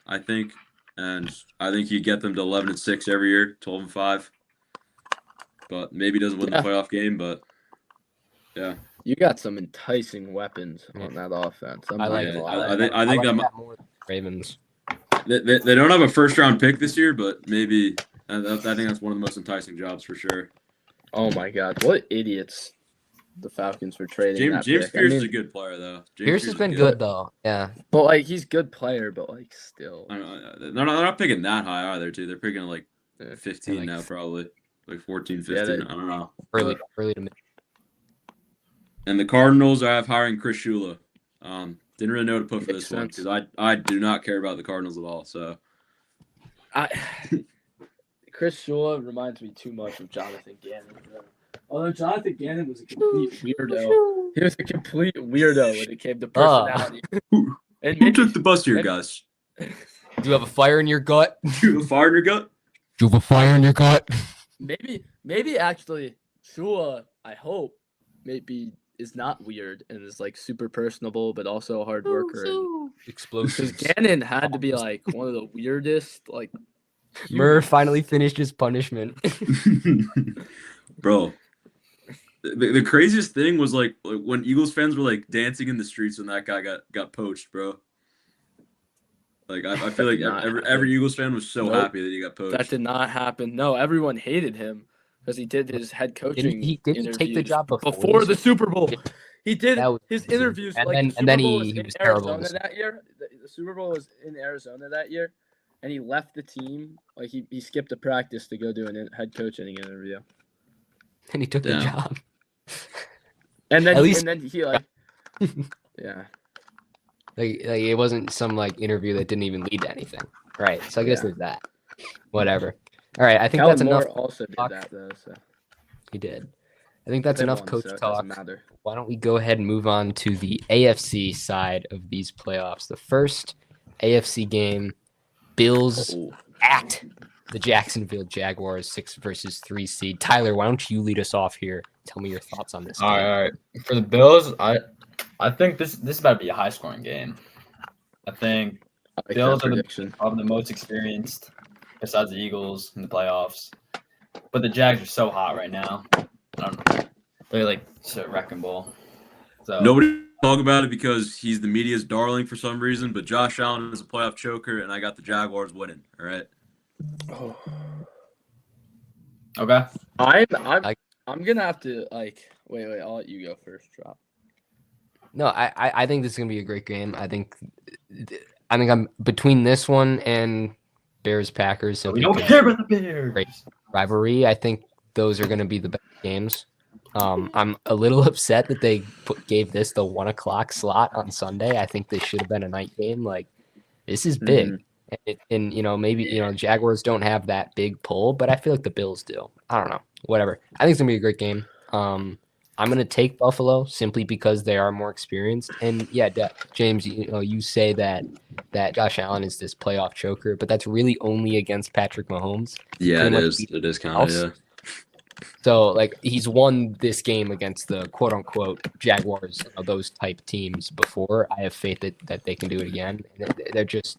I think, and I think you get them to 11-6 every year, 12-5. But maybe doesn't win the playoff game, but Yeah. You got some enticing weapons on that offense. I'm I not like gonna it. lie. I think like that that more than Ravens. they don't have a first round pick this year, but maybe I think that's one of the most enticing jobs for sure. Oh my God, what idiots the Falcons were trading that James pick. Pierce I is a mean, good player though. Pierce has been good though. Yeah. but like he's good player, but like still. I don't know. They're not picking that high either, too. They're picking like Yeah. 15 like- now, probably. Like 14, Yeah, 15. I don't know. Early But- to mid. and the Cardinals I have hiring Chris Shula. Didn't really know what to put for Makes this one sense. because I do not care about the Cardinals at all. So Chris Shula reminds me too much of Jonathan Gannon. Although Jonathan Gannon was a complete weirdo. He was a complete weirdo when it came to personality. who And took the bus here, and- guys? Do you have a fire in your gut? You have a fire in your gut? Do you have a fire in your gut? maybe actually Shula, I hope, maybe is not weird and is like super personable, but also a hard worker. Because Explosives. Gannon had to be like one of the weirdest, like. Murr finally finished his punishment. Bro. The craziest thing was like when Eagles fans were like dancing in the streets when that guy got poached, bro. Like I feel like every Eagles fan was so Nope. happy that he got poached. That did not happen. No, everyone hated him because he did his head coaching. Didn't he take the interviews job before the Super Bowl? He did That was his crazy. interviews. And like then- the Super and then Bowl he was in was terrible in Arizona the that year. The Super Bowl was in Arizona that year, and he left the team. Like he skipped a practice to go do a head coaching interview, And he took the Damn. job. and then At least- he like, yeah. Like it wasn't some like interview that didn't even lead to anything. Right. So I guess Yeah. there's that. Whatever. All right. I think Kellen that's enough. Moore also did talk. that though. So He did. I think that's they enough won, coach so it talk. doesn't matter. Why don't we go ahead and move on to the AFC side of these playoffs? The first AFC game, Bills Oh. at the Jacksonville Jaguars, 6 versus 3 seed. Tyler, why don't you lead us off here? Tell me your thoughts on this. All game. right. For the Bills, I think this is about to be a high scoring game. I think I like Bills that are prediction. the most experienced besides the Eagles in the playoffs. But the Jags are so hot right now. I don't know. They're like so wrecking ball. So Nobody talk about it because he's the media's darling for some reason, but Josh Allen is a playoff choker, and I got the Jaguars winning. All right. Oh. okay. I'm gonna have to like wait. I'll let you go first, Drop. No, I think this is gonna be a great game. I think I'm between this one and Bears Packers. So We don't care about the Bears. Great. rivalry. I think those are gonna be the best games. I'm a little upset that they gave this the 1 o'clock slot on Sunday. I think this should have been a night game. Like this is big. And maybe Jaguars don't have that big pull, but I feel like the Bills do. I don't know. Whatever. I think it's gonna be a great game. I'm gonna take Buffalo simply because they are more experienced. And yeah, James, you say that Josh Allen is this playoff choker, but that's really only against Patrick Mahomes. Yeah, Pretty it much is. beat It is kind house. of, yeah. So like he's won this game against the quote unquote Jaguars, those type teams before. I have faith that they can do it again. They're just,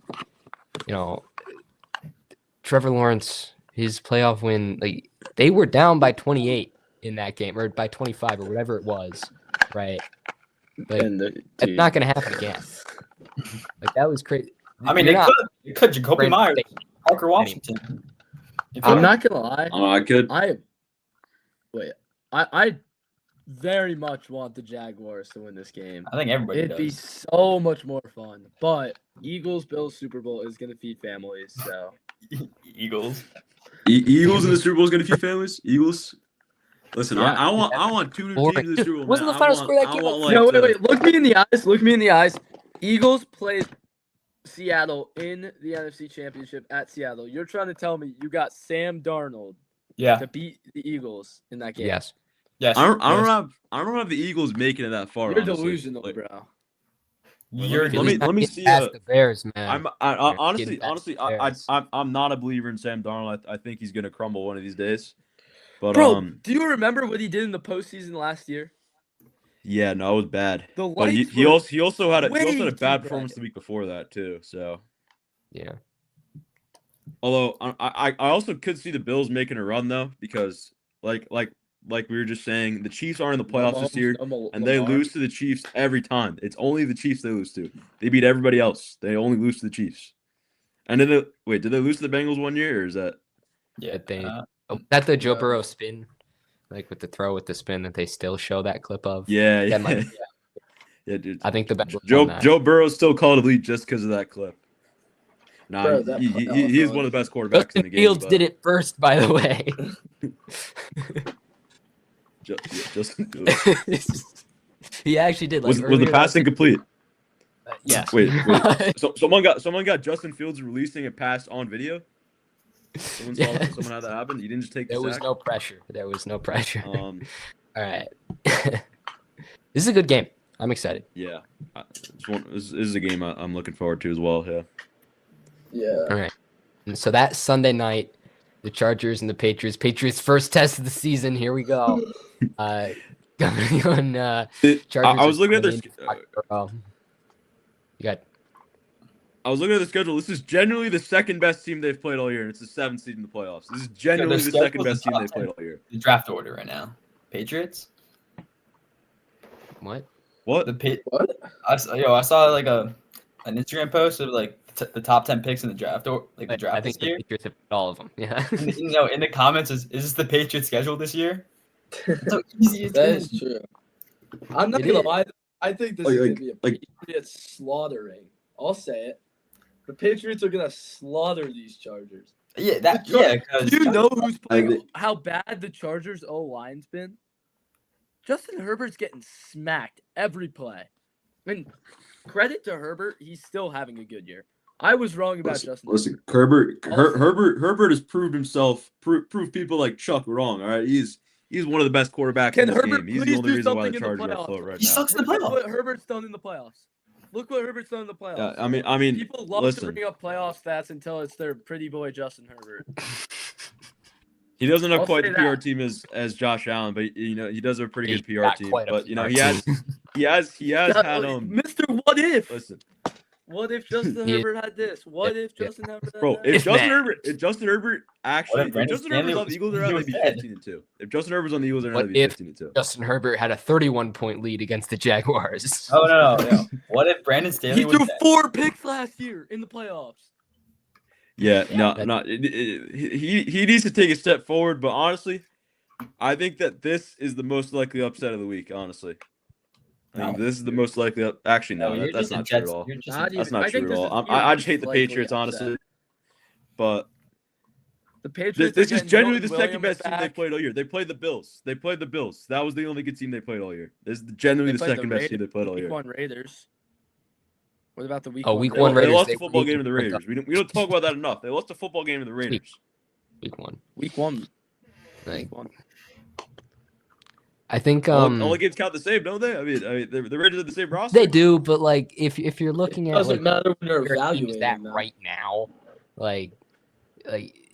Trevor Lawrence, his playoff win, like they were down by 28 in that game, or by 25 or whatever it was, right? Like it's not gonna happen again. Like that was crazy. I mean, You're not it could. Jacoby Brandon Myers, Staley. Parker Washington. It I'm could. not gonna lie. I could. I very much want the Jaguars to win this game. I think everybody It'd be does. so much more fun. But Eagles Bills Super Bowl is gonna feed families. So Eagles. Eagles in the Super Bowl is going to feed families. Eagles. Listen, Yeah. I want two Boring. teams in the Super Bowl. Wasn't man. the final I want- score of that I game want, like no, to- wait. Look me in the eyes. Look me in the eyes. Eagles played Seattle in the NFC Championship at Seattle. You're trying to tell me you got Sam Darnold Yeah. to beat the Eagles in that game? Yes. Yes. I don't yes. have the Eagles making it that far. You're honestly. delusional, Like, bro. You're let me see. Past the Bears, man. Honestly, getting past the Bears. I'm not a believer in Sam Darnold. I think he's gonna crumble one of these days. But Bro, do you remember what he did in the postseason last year? yeah, no, it was bad. The But lights he were also had a way too bad bright. performance the week before that too. So Yeah. although I also could see the Bills making a run though because like like we were just saying, the Chiefs are in the playoffs this year, No and they Lamar. lose to the Chiefs every time. It's only the Chiefs they lose to. They beat everybody else. They only lose to the Chiefs. And did they lose to the Bengals one year, or is that? Yeah. That they that the Joe no. Burrow spin, like with the throw with the spin that they still show that clip of. Yeah, That yeah. might- Yeah, dude. I think the Bengals won that. Joe Burrow's still called elite just because of that clip. Nah, Bro, that playoff he is run. one of the best quarterbacks in the Justin game. Fields but did it first, by the way. Justin He actually did. Like, was the earlier pass that- incomplete? Yes. Wait. So someone got Justin Fields releasing a pass on video. Someone Yes. had that happen. You didn't just take the There was sack. no pressure. There was no pressure. All right. This is a good game. I'm excited. Yeah, this is a game I'm looking forward to as well. Yeah. Yeah. All right. And so that Sunday night, the Chargers and the Patriots. Patriots' first test of the season. Here we go. Coming on. I was looking at their. You got. I was looking at the schedule. This is genuinely the second best team they've played all year, and it's the 7th seed in the playoffs. This is genuinely the second best team they've played all year. The draft order right now. Patriots. What? What? What? I saw like an Instagram post of like the top 10 picks in the draft or like the draft I think this the year. Patriots have all of them. Yeah. And, in the comments is this the Patriots schedule this year? So easy it's That gonna is be. true. I'm not It gonna is. lie. I think this is gonna be a Patriots slaughtering. I'll say it. The Patriots are gonna slaughter these Chargers. Yeah, Do you know who's I playing? think- How bad the Chargers O line's been? Justin Herbert's getting smacked every play. I mean, credit to Herbert, he's still having a good year. I was wrong about Justin. Listen, Herbert has proved himself, proved people like Chuck wrong. All right, he's one of the best quarterbacks Can in this Herbert game. He's please the only do reason why the something in the Chargers are playoffs? afloat right He now. sucks in the Look playoffs. what Herbert's done in the playoffs. Look what Herbert's done in the playoffs. Yeah, I mean, People love listen. to bring up playoff stats until it's their pretty boy Justin Herbert. He doesn't have I'll quite say the PR that. team as Josh Allen, but he does have a pretty He's good PR got team. quite a But PR he has Yeah, had Mr. What If? Listen, What if Justin He- Herbert had this? What if yeah. Justin Herbert had bro, that? if Justin man. Herbert actually, if Brandon Justin Herbert's Stanley on the Eagles, they're was going to be dead. 15-2. If Justin Herbert's on the Eagles, they're What going to be if- 15-2. Justin Herbert had a 31-point lead against the Jaguars. Oh no. What if Brandon Stanley He was threw dead? 4 picks last year in the playoffs. Yeah, Yeah, he needs to take a step forward. But honestly, I think that this is the most likely upset of the week. Honestly, I think No. this is the most likely. Actually, no, you're that's just a not true at Jets- all. you're just Not a- That's even- not I think true at this all. is I even just hate the slightly Patriots, upset. honestly. But The Patriots. this are is getting genuinely the Milton second Williams best team they back. played all year. They played the Bills. That was the only good team they played all year. This is genuinely They the played second best team they played all Week year. 1 Raiders. What about the week Oh, 1 week They, one they Raiders, lost they the football were- game to the Raiders. We don't talk about that enough. They lost the football game to the Raiders. Week 1. Week 1. Like, Week 1. I think All the games count the same, don't they? I mean, the Raiders are the same roster. they do, but like if you're looking It at doesn't like matter when you're where a team is evaluating that them. right now, like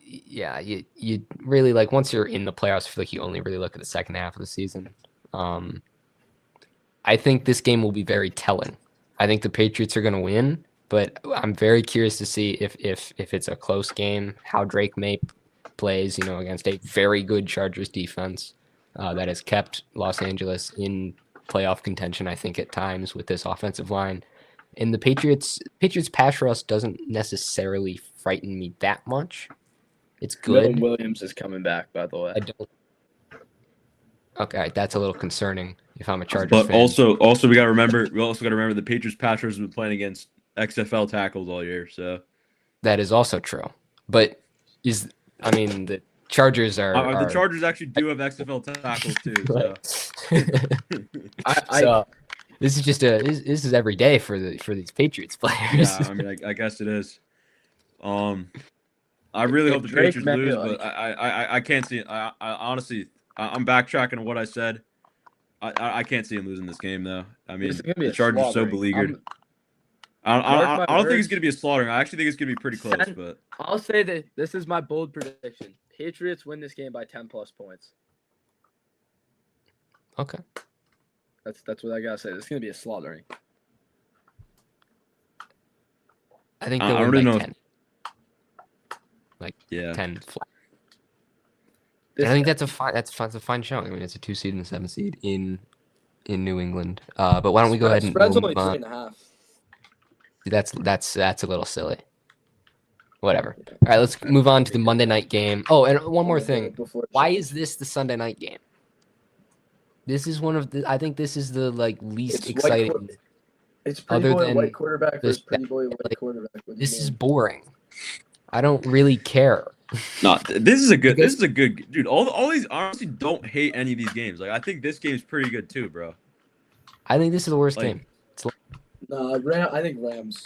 yeah, you really like once you're in the playoffs, I feel like you only really look at the second half of the season. I think this game will be very telling. I think the Patriots are going to win, but I'm very curious to see if it's a close game, how Drake May plays, against a very good Chargers defense that has kept Los Angeles in playoff contention, I think, at times with this offensive line. And the Patriots pass rush doesn't necessarily frighten me that much. It's Milton good. Williams is coming back, by the way. I don't. Okay, that's a little concerning if I'm a Chargers But fan. also we got to remember the Patriots pass rush has been playing against XFL tackles all year. So That is also true. But the Chargers are the Chargers actually do have XFL tackles too. So. So this is just this is every day for these Patriots players. Yeah, I mean, I guess it is. I really hope the Drake Patriots May, lose, like- but I can't see it. I honestly, I'm backtracking on what I said. I can't see him losing this game though. I mean, This is gonna be the a Chargers are so slaughtering. beleaguered. Mark I my don't think it's words. gonna be a slaughtering. I actually think it's gonna be pretty close. Sen- But I'll say that this is my bold prediction. Patriots win this game by 10 plus points. Okay. That's what I gotta say. This is gonna be a slaughtering. I think I they'll don't win really by know 10. yeah, 10 flat. And I think that's a fine showing. I mean, it's a 2 seed and a 7 seed in New England. But why don't we go ahead and spread's we'll only move on. 3.5. That's a little silly. Whatever. All right, let's move on to the Monday night game. Oh, and one more thing. Why is this the Sunday night game? This is one of the. I think this is the least It's exciting. It's pretty other boy than white quarterback versus this- pretty boy white like, quarterback. What do you This is mean? boring. I don't really care. No, this is a good. Because- This is a good dude. All these honestly don't hate any of these games. Like I think this game's pretty good too, bro. I think this is the worst Like- game. No, I think Rams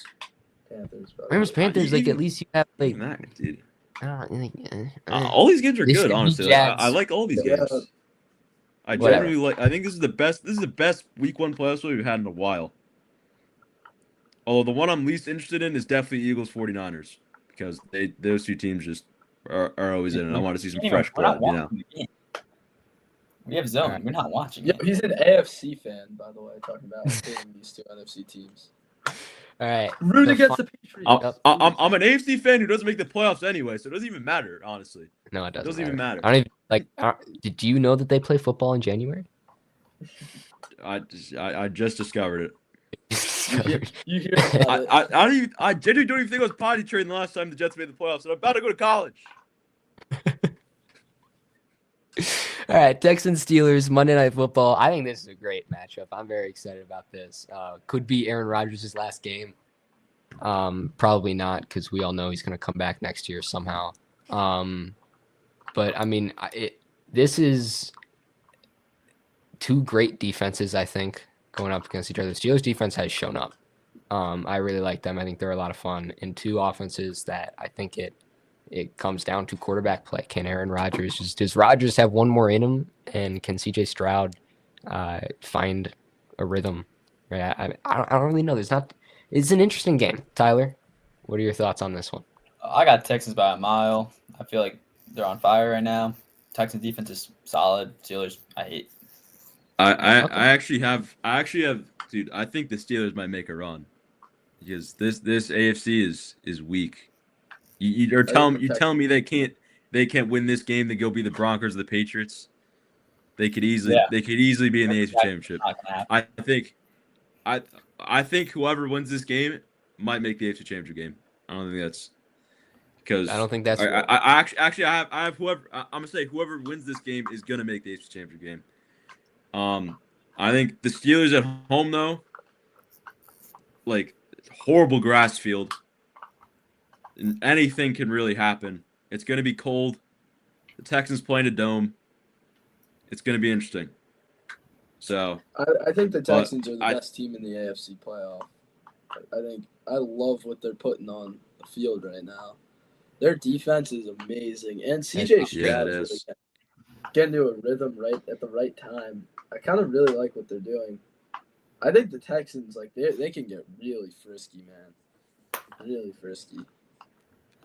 Panthers. Probably. Rams Panthers. Like at least you have like. Even that, dude. I don't think. All these games are They should good, be honestly. Jags. I like all these Yeah. games. I Whatever. generally like. I think this is the best. This is the best Week 1 playoffs we've had in a while. Although the one I'm least interested in is definitely Eagles 49ers because those two teams just are always in it. I want to see some fresh We're not blood, you know. watching the game. We have zone. Alright. We're not watching Yeah, it. he's an AFC fan, by the way. Talking about picking these two NFC teams. All right. Root The against fi- the Patriots. I'm an AFC fan who doesn't make the playoffs anyway, so it doesn't even matter, honestly. No, it It doesn't, doesn't even matter. I don't even did you know that they play football in January? I just discovered it. You hear about it. I genuinely don't even think I was potty trained the last time the Jets made the playoffs, and I'm about to go to college. All right, Texans Steelers Monday Night Football. I think this is a great matchup. I'm very excited about this. Could be Aaron Rodgers' last game. Probably not, because we all know he's going to come back next year somehow. But I mean, this is two great defenses, I think, going up against each other. The Steelers defense has shown up. I really like them. I think they're a lot of fun. And two offenses that I think it comes down to quarterback play. Can Aaron Rodgers, does Rodgers have one more in him? And can CJ Stroud find a rhythm? Right? I don't really know. It's an interesting game. Tyler, what are your thoughts on this one? I got Texans by a mile. I feel like they're on fire right now. Texans defense is solid. Steelers, I hate. I Okay. actually have dude. I think the Steelers might make a run because this AFC is weak. You're telling me they can't win this game to go be the Broncos or the Patriots. They could easily be in the AFC Championship. Not gonna happen. I think whoever wins this game might make the AFC Championship game. I don't think that's because I don't think that's. I have whoever I'm gonna say whoever wins this game is gonna make the AFC Championship game. I think the Steelers at home though, like horrible grass field. And anything can really happen. It's gonna be cold. The Texans playing a dome. It's gonna be interesting. So I think the Texans are the I- best team in the AFC playoff. I love what they're putting on the field right now. Their defense is amazing, and CJ Yeah, Stroud it is is. really getting to a rhythm right at the right time. I kind of really like what they're doing. I think the Texans they can get really frisky, man. Really frisky.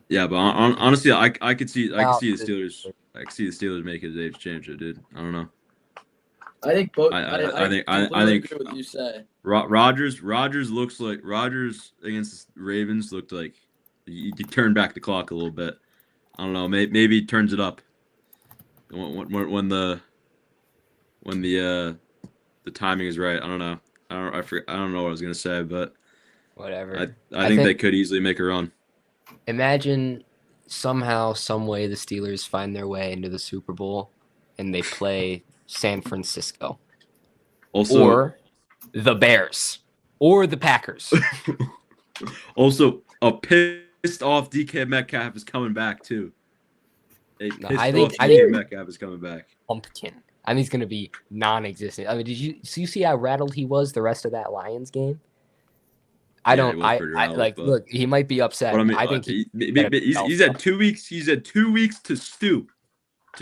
yeah, but honestly, I could see the Wow. Steelers. I could see the Steelers make it the AFC Championship, dude. I don't know. I think both. I think completely agree with what you say. Rodgers against the Ravens looked like he turned back the clock a little bit. I don't know. Maybe he turns it up when the timing is right. I don't know. I don't know what I was gonna say, but Whatever. I think they could easily make a run. Imagine somehow, some way, the Steelers find their way into the Super Bowl, and they play San Francisco, Also, or the Bears, or the Packers. also a pissed off DK Metcalf is coming back too. A No, pissed I think- off I DK think- Metcalf is coming back. Pumpkin. I think he's going to be non-existent. I mean, did you see how rattled he was the rest of that Lions game? I Yeah, don't. he was pretty rattled, like. but- Look, he might be upset. But I mean, I think he's had 2 weeks. He's had 2 weeks to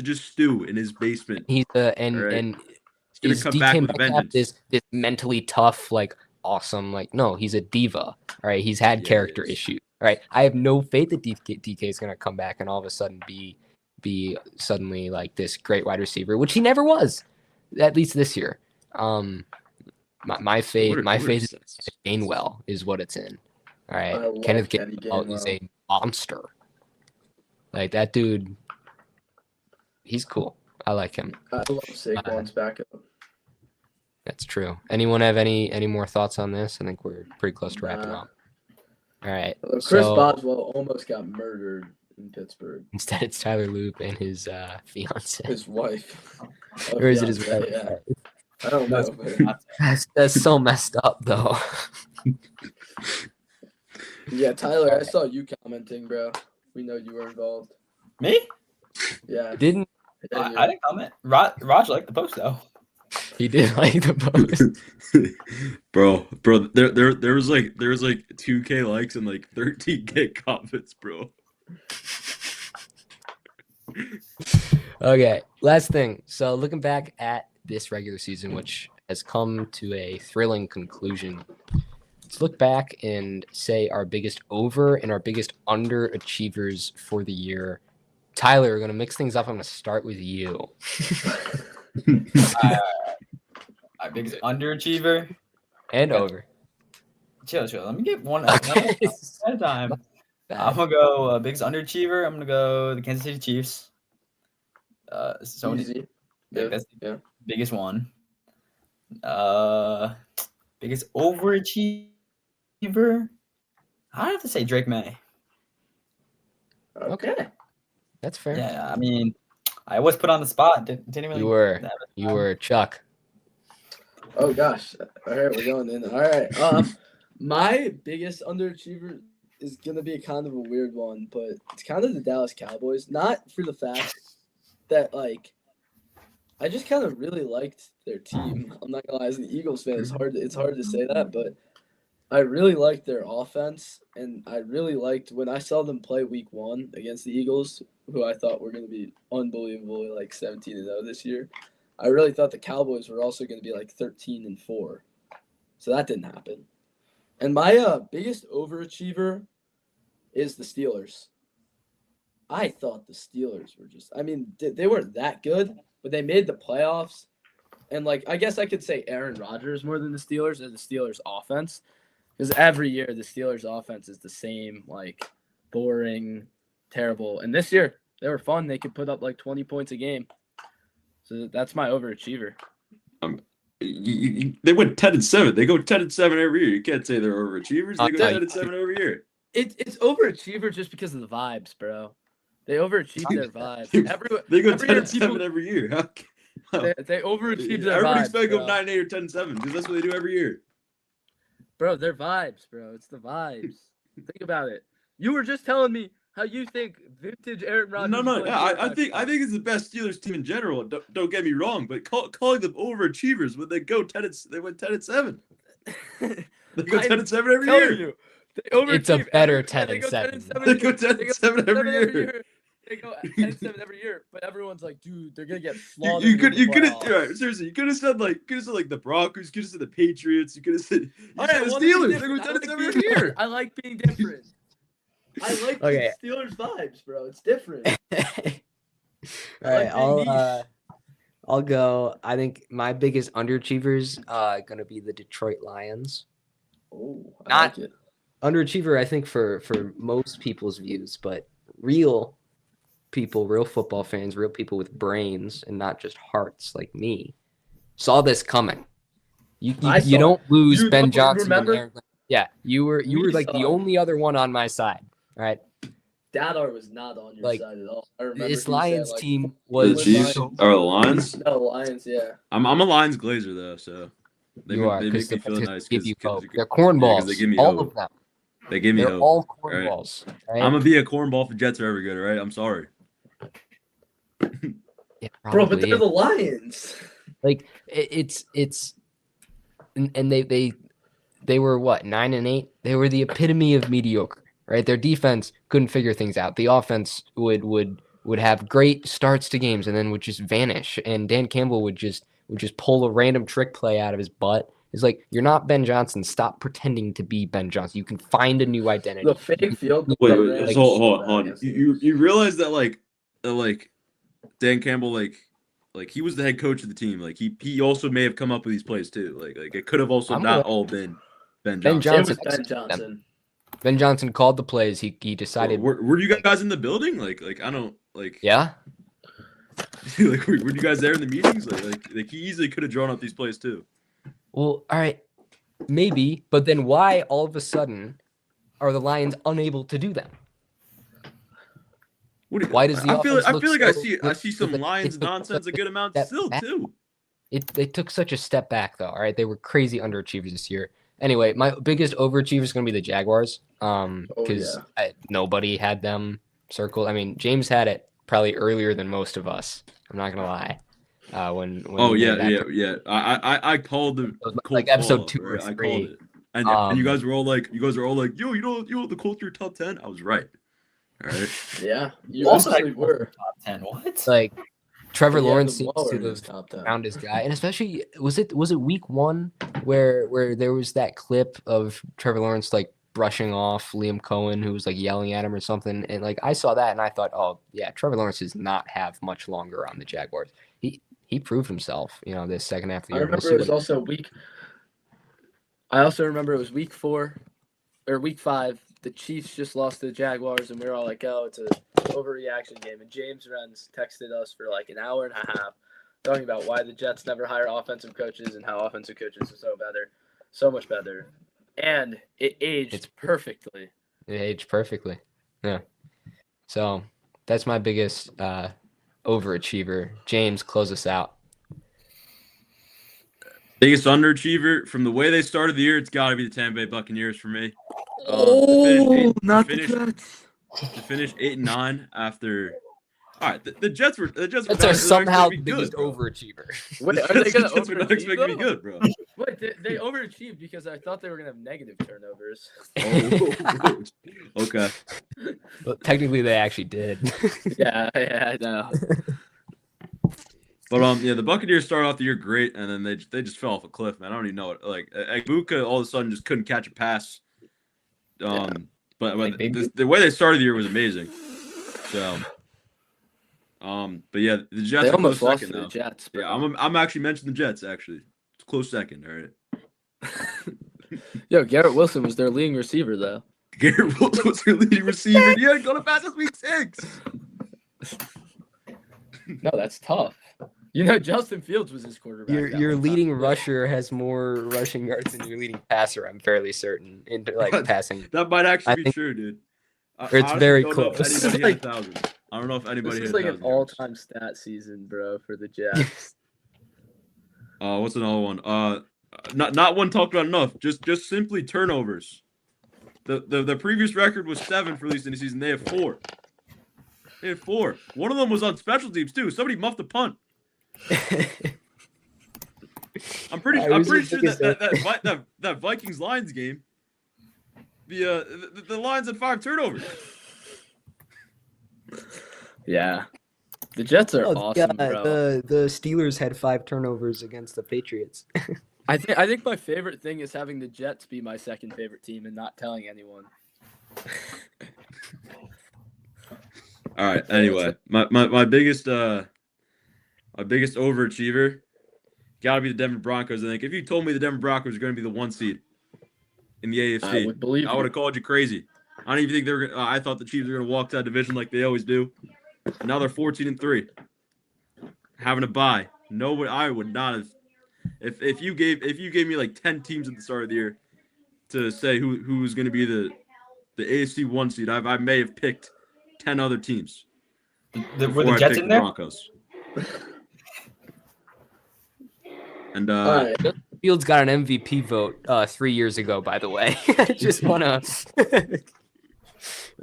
just stew in his basement. he's and All right. and He's gonna is come back DK with a Metcalf vengeance. this mentally tough, like awesome, like no, he's a diva. All right, he's had Yeah, he character is. issues. All right, I have no faith that DK is going to come back and all of a sudden be suddenly like this great wide receiver, which he never was, at least this year. My faith is Gainwell is what it's in. All I right, love Kenneth Kenny Gainwell is Gainwell. a monster. Like that dude. he's cool. I like him. I love Saquon's backup. That's true. Anyone have any more thoughts on this? I think we're pretty close to wrapping Nah. up. All right. Chris So Boswell almost got murdered in Pittsburgh. instead, it's Tyler Loop and his fiance. His wife. Or is it his Fiance, wife? Yeah. I don't know. but- That's so messed up, though. Yeah, Tyler, I saw you commenting, bro. We know you were involved. Me? Yeah. Didn't Yeah, I didn't comment. Raj liked the post though. he did like the post? bro, there was like 2K likes and like 13K comments, bro. Okay, last thing. So looking back at this regular season, which has come to a thrilling conclusion, let's look back and say our biggest over and our biggest underachievers for the year. Tyler, we're going to mix things up. I'm going to start with you. My biggest underachiever. And over. Chill. Let me get one at a time. I'm gonna go biggest underachiever. I'm gonna go the Kansas City Chiefs. So Easy. yeah, that's the Yeah. biggest one. Biggest overachiever. I have to say Drake May. Okay. That's fair. Yeah, I mean, I was put on the spot. Didn't really. You were. have it. You were Chuck. Oh gosh. All right, we're going in. All right. My biggest underachiever is gonna be kind of a weird one, but it's kind of the Dallas Cowboys. Not for the fact that like I just kind of really liked their team. I'm not gonna lie, as an Eagles fan, it's hard to say that, but I really liked their offense, and I really liked when I saw them play Week 1 against the Eagles, who I thought were gonna be unbelievably like 17-0 this year. I really thought the Cowboys were also going to be like 13-4. So that didn't happen. And my biggest overachiever is the Steelers. I thought the Steelers were just, I mean, they weren't that good, but they made the playoffs. And like, I guess I could say Aaron Rodgers more than the Steelers or the Steelers offense. Because every year the Steelers offense is the same, like boring, terrible. And this year they were fun. They could put up like 20 points a game. So that's my overachiever. They went 10-7. They go 10-7 every year. You can't say they're overachievers. They go 10-7 every year. It's overachiever just because of the vibes, bro. They overachieve their vibes. They go every year 10-7 every year. They overachieve their Everybody's vibes, supposed to go bro. 9-8 or 10-7 because that's what they do every year. Bro, they're vibes, bro. It's the vibes. Think about it. You were just telling me how you think vintage Aaron Rodgers. No. Yeah, I think it's the best Steelers team in general. Don't get me wrong, but calling them overachievers when they go they went 10-7. They go 10-7 every year. You, It's a better 10-7. They go 10-7 every year. They go 10-7 every year, but everyone's like, dude, they're gonna get slaughtered. You could have right, seriously. You could have said the Broncos. You could have said the Patriots. You could have said the well, Steelers. They go 10-7 every year. I like being different. I like the Steelers vibes, bro. It's different. All right, I'll go. I think my biggest underachievers gonna be the Detroit Lions. Oh, Not- like it. Underachiever, I think, for most people's views, but real people, real football fans, real people with brains and not just hearts like me, saw this coming. You don't lose Ben Johnson. Remember? Yeah, you were like the only other one on my side. All right. Dadar was not on your side at all. I remember This he Lions said, like, team The was Chiefs or the Lions? No, Lions, yeah. I'm a Lions glazer though, so they make me feel nice. Give you hope. They're 'cause cornballs. they give me all hope. of them. They give me They're hope. all cornballs. Right? I'm gonna be a cornball if the Jets are ever good. All right, I'm sorry. Yeah, Bro, but probably they're the Lions. like it's and they were what 9-8. They were the epitome of mediocre. Right, their defense couldn't figure things out. The offense would have great starts to games and then would just vanish. And Dan Campbell would just pull a random trick play out of his butt. It's like, you're not Ben Johnson. Stop pretending to be Ben Johnson. You can find a new identity. The fake field. Wait, Like, hold on. You realize that like Dan Campbell like he was the head coach of the team. Like he also may have come up with these plays too. Like it could have also not all been Ben Johnson. It was Ben Johnson. Ben Johnson called the plays. He decided. Were you guys in the building? Like I don't like. Yeah. Like, were you guys there in the meetings? Like he easily could have drawn up these plays too. Well, all right, maybe, but then why all of a sudden are the Lions unable to do them? Why does the I feel offense like look I so- see some they Lions took nonsense a such good amount step still back. too. They took such a step back though. All right, they were crazy underachievers this year. Anyway, my biggest overachiever is going to be the Jaguars. Because nobody had them circled. I mean, James had it probably earlier than most of us. I'm not gonna lie. When Oh he yeah, made that yeah. I called the It was Colts like episode fall 2 or right? I 3. called it. And you Um, guys were all like, yo, you know the Colts are top 10. I was right. All right. Yeah, you Also, actually were. top 10. What? like Trevor Yeah, Lawrence the seems Waller to in his have top 10. found his guy, and especially was it week 1 where there was that clip of Trevor Lawrence like brushing off Liam Cohen, who was like yelling at him or something, and like I saw that and I thought, oh yeah, Trevor Lawrence does not have much longer on the Jaguars. He proved himself, this second half of the I year. We'll remember see it was what- also I also remember it was week 4 or week 5. The Chiefs just lost to the Jaguars, and we were all like, "Oh, it's an overreaction game." And James Renz texted us for like an hour and a half, talking about why the Jets never hire offensive coaches and how offensive coaches are so much better, and it aged It's- perfectly. It aged perfectly. Yeah. So that's my biggest overachiever. James, close us out. Biggest underachiever from the way they started the year, it's got to be the Tampa Bay Buccaneers for me. To finish 8-9 after. All right, the Jets were That's not- are they're somehow expecting the to be biggest good, bro. overachiever. Wait, The are they Jets- going the Jets were not to expecting to be overachieve? good, bro. Wait, they overachieved because I thought they were going to have negative turnovers. Oh, okay. But technically, they actually did. yeah, I know. But yeah, the Buccaneers started off the year great, and then they just fell off a cliff, man. I don't even know it. Like Ibuka all of a sudden just couldn't catch a pass. But Like the way they started the year was amazing. So, but yeah, the Jets They are almost close lost second to the now. Jets. Bro. Yeah, I'm actually mentioning the Jets actually. It's a close second. All right. Yo, Garrett Wilson was their leading receiver, though. Garrett Wilson was their leading receiver. Yeah, going to pass this week 6. No, that's tough. You know, Justin Fields was his quarterback. that Your one time. leading rusher has more rushing yards than your leading passer. I'm fairly certain in like passing. That might I actually be think true, dude. it's honestly very don't know if close. anybody This is hit 1,000. I don't know if anybody This hit is like 1,000 an yards. all-time stat season, bro, for the Jets. What's another one? Not one talked about enough. Just simply turnovers. The previous record was 7 for least in the season. They have 4. They had 4. One of them was on special teams too. Somebody muffed a punt. I'm pretty sure that Vikings Lions game. The Lions had 5 turnovers. Yeah. The Jets are awesome, bro. The Steelers had 5 turnovers against the Patriots. I think my favorite thing is having the Jets be my second favorite team and not telling anyone. All right. Anyway, my biggest overachiever gotta be the Denver Broncos. I think if you told me the Denver Broncos were going to be the 1 seed in the AFC, I would believe I would you. have called you crazy. I don't even think they were. I thought the Chiefs were going to walk to that division like they always do. Now they're 14-3, having a bye. No, I would not have. If you gave me like 10 teams at the start of the year to say who was going to be the AFC 1 seed, I may have picked 10 other teams. Were before the I Jets picked in the there? Broncos. And All right. Fields got an MVP vote 3 years ago, by the way.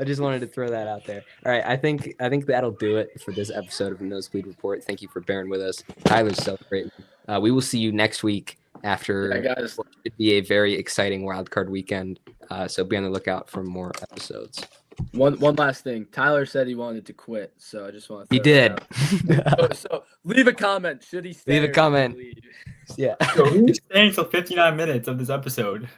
I just wanted to throw that out there. All right, I think that'll do it for this episode of the Nosebleed Report. Thank you for bearing with us. Tyler's celebrating. We will see you next week after Yeah, guys. what should be a very exciting wildcard weekend. So be on the lookout for more episodes. One last thing. Tyler said he wanted to quit, so I just want to. He did. So leave a comment. Should he stay? Leave a or should he comment. leave? Yeah. Yo, who's staying till 59 minutes of this episode?